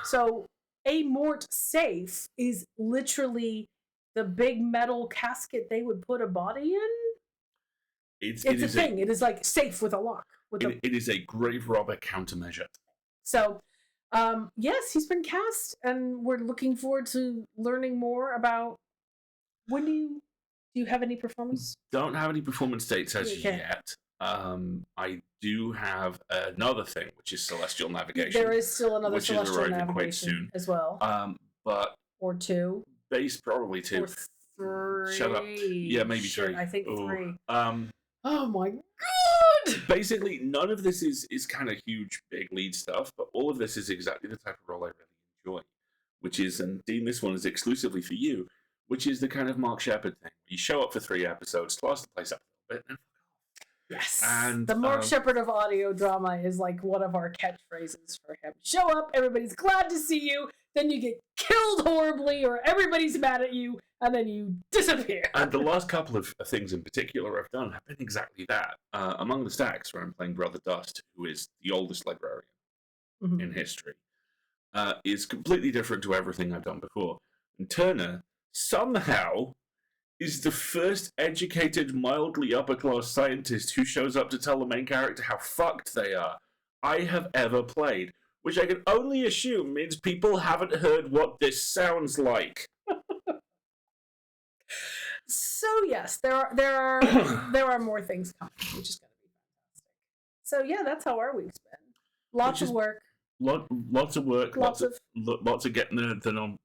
So a Mortsafe is literally the big metal casket they would put a body in. It's a thing. It is like safe with a lock. It is a grave robber countermeasure. So, yes, he's been cast, and we're looking forward to learning more about. When do you have any performance? Don't have any performance dates as yet. I do have another thing, which is Celestial Navigation. There is still another Celestial Navigation quite soon as well. But or two. Probably two. Or three. Shut up. Yeah, maybe three. I think three. Oh my God! Basically, none of this is kind of huge, big lead stuff, but all of this is exactly the type of role I really enjoy, which is, and Dean, this one is exclusively for you, which is the kind of Mark Sheppard thing. You show up for 3 episodes, class the place up a little bit, and yes. And the Mark Sheppard of audio drama is like one of our catchphrases for him. Show up, everybody's glad to see you, then you get killed horribly, or everybody's mad at you, and then you disappear. And the last couple of things in particular I've done have been exactly that. Among the Stacks, where I'm playing Brother Dust, who is the oldest librarian in history, is completely different to everything I've done before. And Turner somehow is the first educated, mildly upper-class scientist who shows up to tell the main character how fucked they are I have ever played, which I can only assume means people haven't heard what this sounds like. So yes, there are more things coming, which is going to be fantastic. So yeah, that's how our week's been. Lots of work. Lots of work. Lots of getting the non.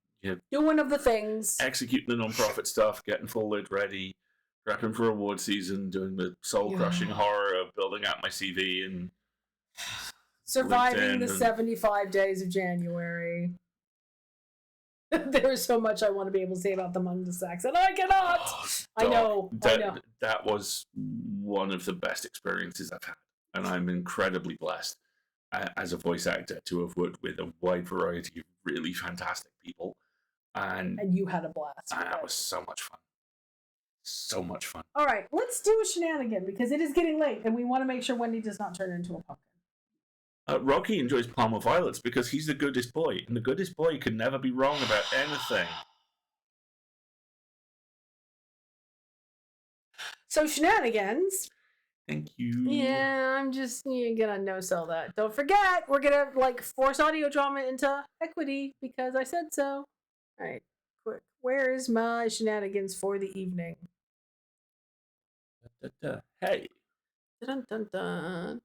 Doing of the things. Executing the non-profit stuff, getting full lid ready, prepping for award season, doing the soul-crushing horror of building out my CV and surviving the 75 days of January. There is so much I want to be able to say about the Munda Sacks, and I cannot. I know. That was one of the best experiences I've had, and I'm incredibly blessed as a voice actor to have worked with a wide variety of really fantastic people. And you had a blast. That was so much fun. So much fun. All right, let's do a shenanigan because it is getting late, and we want to make sure Wendy does not turn into a pumpkin. Rocky enjoys Palmer Violets because he's the goodest boy, and the goodest boy can never be wrong about anything. So shenanigans. Thank you. Yeah, I'm just gonna no-sell that. Don't forget, we're gonna force audio drama into equity because I said so. All right, quick. Where is my shenanigans for the evening? Hey. Dun dun dun.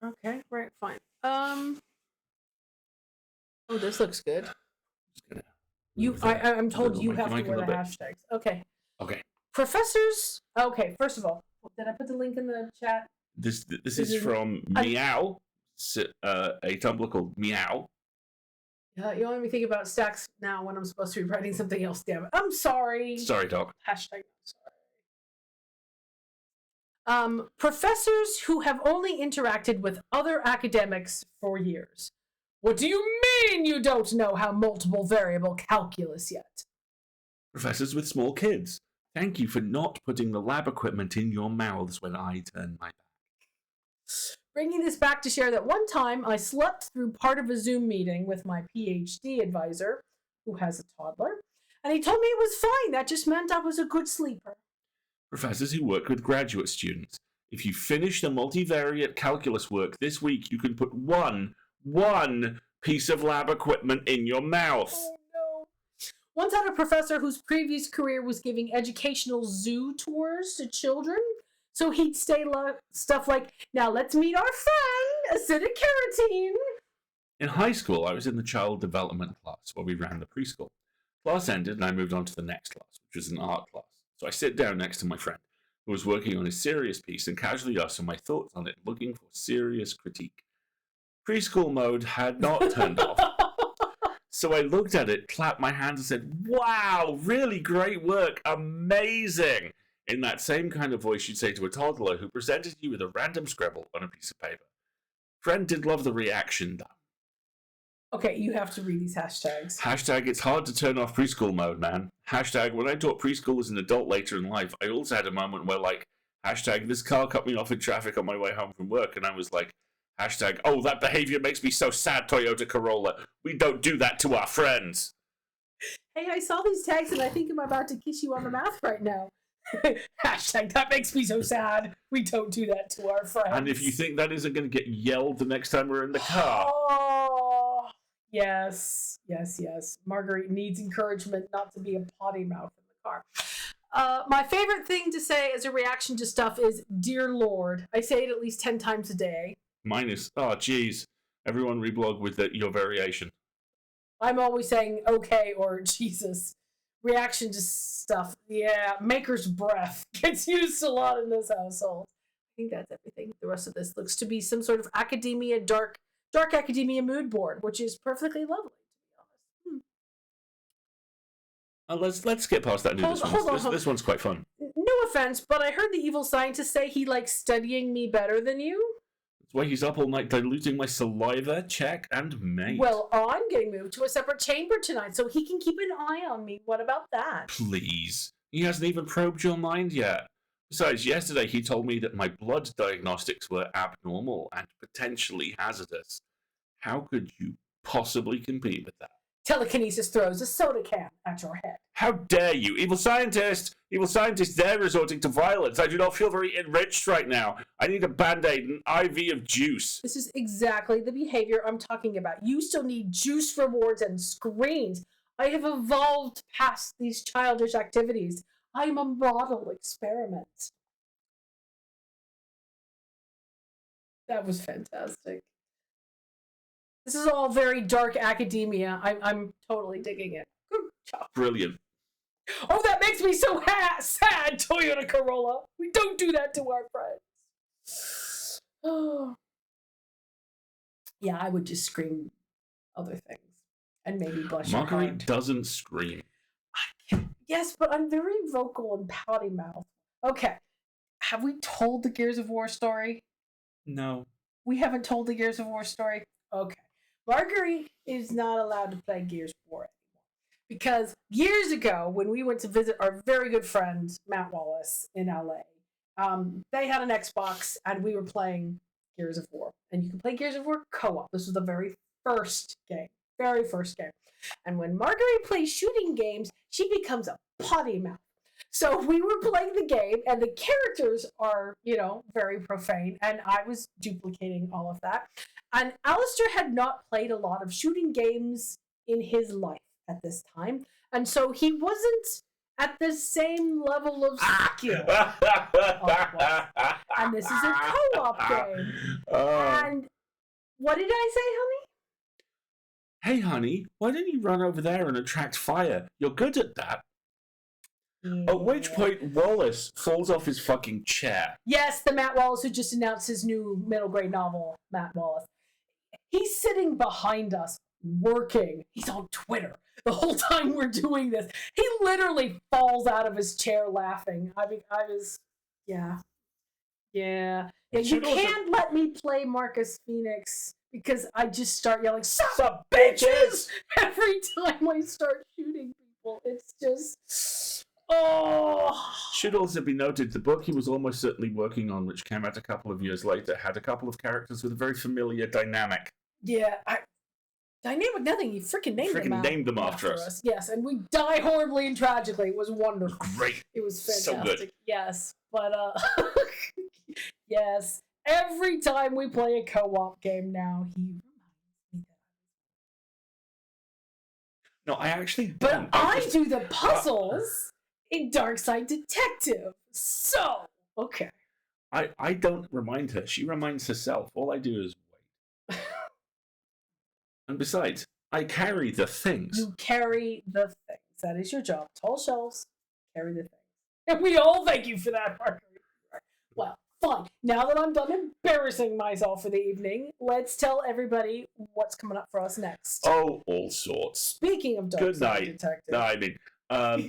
Okay, right, fine. Oh, this looks good. I'm told you have to wear the hashtags. Okay. Okay. Professors. Okay, first of all, did I put the link in the chat? This is from Meow, a Tumblr called Meow. You want me to think about stacks now when I'm supposed to be writing something else. Damn it! I'm sorry. Sorry, Doc. Hashtag sorry. Professors who have only interacted with other academics for years. What do you mean you don't know how multiple variable calculus yet? Professors with small kids. Thank you for not putting the lab equipment in your mouths when I turn my back. Bringing this back to share that one time I slept through part of a Zoom meeting with my PhD advisor, who has a toddler, and he told me it was fine. That just meant I was a good sleeper. Professors who work with graduate students. if you finish the multivariate calculus work this week, you can put one piece of lab equipment in your mouth. Oh, no. Once had a professor whose previous career was giving educational zoo tours to children. So he'd say stuff like, now let's meet our friend, acidic carotene. In high school, I was in the child development class where we ran the preschool. Class ended and I moved on to the next class, which was an art class. So I sit down next to my friend, who was working on a serious piece and casually asked for my thoughts on it, looking for serious critique. Preschool mode had not turned off. So I looked at it, clapped my hands and said, wow, really great work, amazing, in that same kind of voice you'd say to a toddler who presented you with a random scribble on a piece of paper. Friend did love the reaction, though. Okay, you have to read these hashtags. Hashtag, it's hard to turn off preschool mode, man. Hashtag, when I taught preschool as an adult later in life, I also had a moment where, like, hashtag, this car cut me off in traffic on my way home from work, and I was like, hashtag, oh, that behavior makes me so sad, Toyota Corolla. We don't do that to our friends. Hey, I saw these tags, and I think I'm about to kiss you on the mouth right now. Hashtag, that makes me so sad. We don't do that to our friends. And if you think that isn't going to get yelled the next time we're in the car... Oh, yes. Marguerite needs encouragement not to be a potty mouth in the car. My favorite thing to say as a reaction to stuff is, dear Lord. I say it at least 10 times a day. Mine is, oh, geez. Everyone reblog with your variation. I'm always saying, okay, or Jesus. Reaction to stuff. Yeah, maker's breath gets used a lot in this household. I think that's everything. The rest of this looks to be some sort of academia, dark academia mood board, which is perfectly lovely, to be honest. Let's get past that. This one's quite fun. No offense, but I heard the evil scientist say he likes studying me better than you. That's why he's up all night diluting my saliva, check, and mate. Well, I'm getting moved to a separate chamber tonight, so he can keep an eye on me. What about that? Please. He hasn't even probed your mind yet. Besides, yesterday he told me that my blood diagnostics were abnormal and potentially hazardous. How could you possibly compete with that? Telekinesis throws a soda can at your head. How dare you! Evil scientist! Evil scientist, they're resorting to violence. I do not feel very enriched right now. I need a Band-Aid and an IV of juice. This is exactly the behavior I'm talking about. You still need juice rewards and screens. I have evolved past these childish activities. I am a model experiment. That was fantastic. This is all very dark academia. I'm totally digging it. Good job. Brilliant. Oh, that makes me so sad, Toyota Corolla. We don't do that to our friends. Oh. Yeah, I would just scream other things. And maybe blush. Marguerite doesn't scream. Yes, but I'm very vocal and pouty mouth. Okay. Have we told the Gears of War story? No. We haven't told the Gears of War story? Okay. Marguerite is not allowed to play Gears of War anymore. Because years ago, when we went to visit our very good friend, Matt Wallace, in LA, they had an Xbox, and we were playing Gears of War. And you can play Gears of War co-op. This was the very first game. Very first game. And when Marguerite plays shooting games, she becomes a potty mouth. So we were playing the game, and the characters are, very profane, and I was duplicating all of that. And Alasdair had not played a lot of shooting games in his life at this time, and so he wasn't at the same level of skill. And this is a co-op game. And what did I say, honey? Hey, honey, why don't you run over there and attract fire? You're good at that. Yeah. At which point, Wallace falls off his fucking chair. Yes, the Matt Wallace who just announced his new middle grade novel, Matt Wallace. He's sitting behind us, working. He's on Twitter the whole time we're doing this. He literally falls out of his chair laughing. Yeah. You can't let me play Marcus Phoenix because I just start yelling, "Sup, bitches!" every time I start shooting people. It's just... Oh! Should also be noted, the book he was almost certainly working on, which came out a couple of years later, had a couple of characters with a very familiar dynamic. Yeah, dynamic nothing. You freaking named them after us. Yes, and we die horribly and tragically. It was wonderful. Great. It was fantastic. So good. Yes. But yes, every time we play a co-op game now, he reminds me that. No, I actually But don't. I do the puzzles in Darkside Detective. So, okay. I don't remind her. She reminds herself. All I do is wait. And besides, I carry the things. You carry the things. That is your job. Tall shelves, carry the things. And we all thank you for that, Marguerite. Well, fine. Now that I'm done embarrassing myself for the evening, let's tell everybody what's coming up for us next. Oh, all sorts. Speaking of Darkside Detective. No, I mean,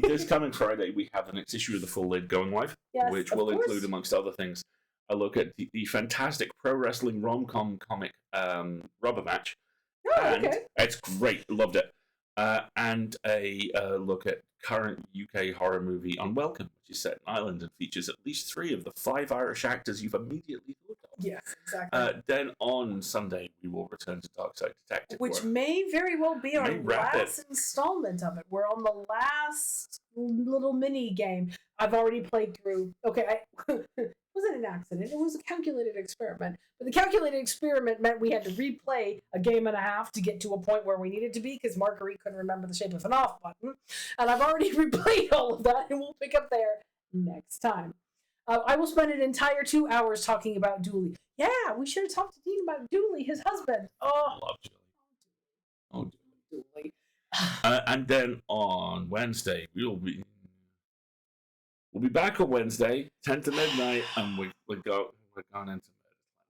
this coming Friday, we have the next issue of the Full Lid going live, yes, which will include, amongst other things, a look at the fantastic pro wrestling rom-com comic Rubber Match. Oh, and okay. It's great. Loved it. And a look at current UK horror movie Unwelcome, which is set in Ireland and features at least 3 of the 5 Irish actors you've immediately thought of. Yes, exactly. Then on Sunday, we will return to Darkside Detective. Which may very well be our last installment of it. We're on the last little mini game. I've already played through. Okay, it wasn't an accident. It was a calculated experiment. But the calculated experiment meant we had to replay a game and a half to get to a point where we needed to be because Marguerite couldn't remember the shape of an off button. And I've already replayed all of that, and we'll pick up there next time. I will spend an entire 2 hours talking about Dooley. Yeah, we should have talked to Dean about Dooley, his husband. Oh, I love Dooley. Oh, Dooley. And then on Wednesday, we'll be back on Wednesday, 10 to midnight, and we're going into bed.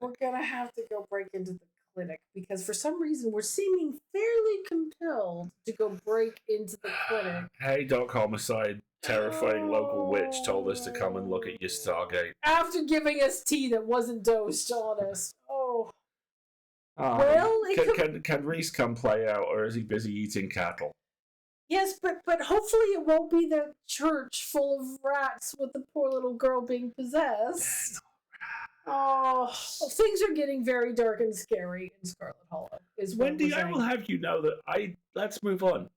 We're gonna have to go break into the clinic because for some reason we're seeming fairly compelled to go break into the clinic. Hey, Doc Homicide, terrifying local witch told us to come and look at your Stargate. After giving us tea that wasn't dosed on us. Oh. Well, can Reese come play out, or is he busy eating cattle? Yes, but hopefully it won't be the church full of rats with the poor little girl being possessed. Oh, things are getting very dark and scary in Scarlet Hollow. Wendy, I will have you know that let's move on.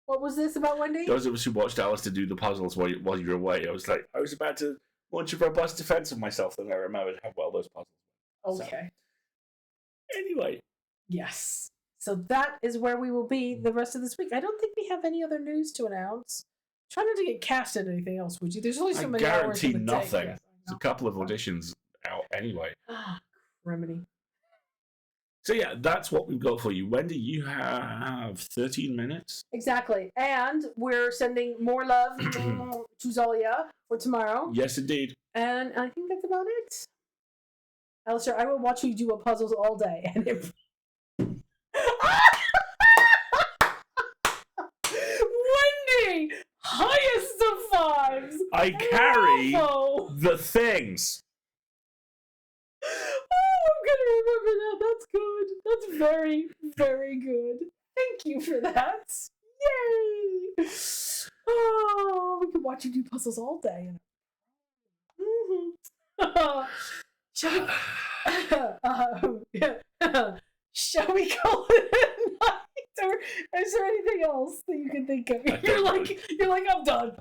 What was this about, Wendy? Those of us who watched Alasdair do the puzzles while you were away, I was about to launch a robust defense of myself, and I remembered how well those puzzles were. Okay. So, anyway. Yes. So that is where we will be the rest of this week. I don't think we have any other news to announce. Try not to get cast in anything else, would you? There's only so many hours. I guarantee nothing. There's a couple of auditions out anyway. Criminy. So yeah, that's what we've got for you. Wendy, you have 13 minutes. Exactly. And we're sending more love to Zalia for tomorrow. Yes, indeed. And I think that's about it. Alasdair, I will watch you do a puzzles all day. And Wendy! Highest of fives! I carry the things. Oh, I'm gonna remember that. That's good. That's very, very good. Thank you for that. Yay! Oh, we could watch you do puzzles all day. Mm-hmm. Shall we call it a night? Or is there anything else that you can think of? You're like, I'm done.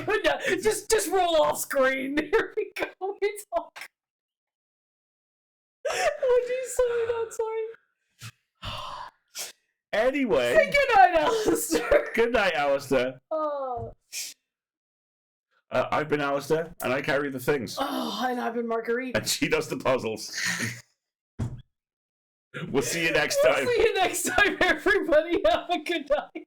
Good night. Just roll off screen. Here we go. We talk. Not sorry. Anyway. Say good night, Alasdair. Good night, Alasdair. Oh. I've been Alasdair, and I carry the things. Oh, and I've been Marguerite. And she does the puzzles. We'll see you next time. We'll see you next time, everybody. Have a good night.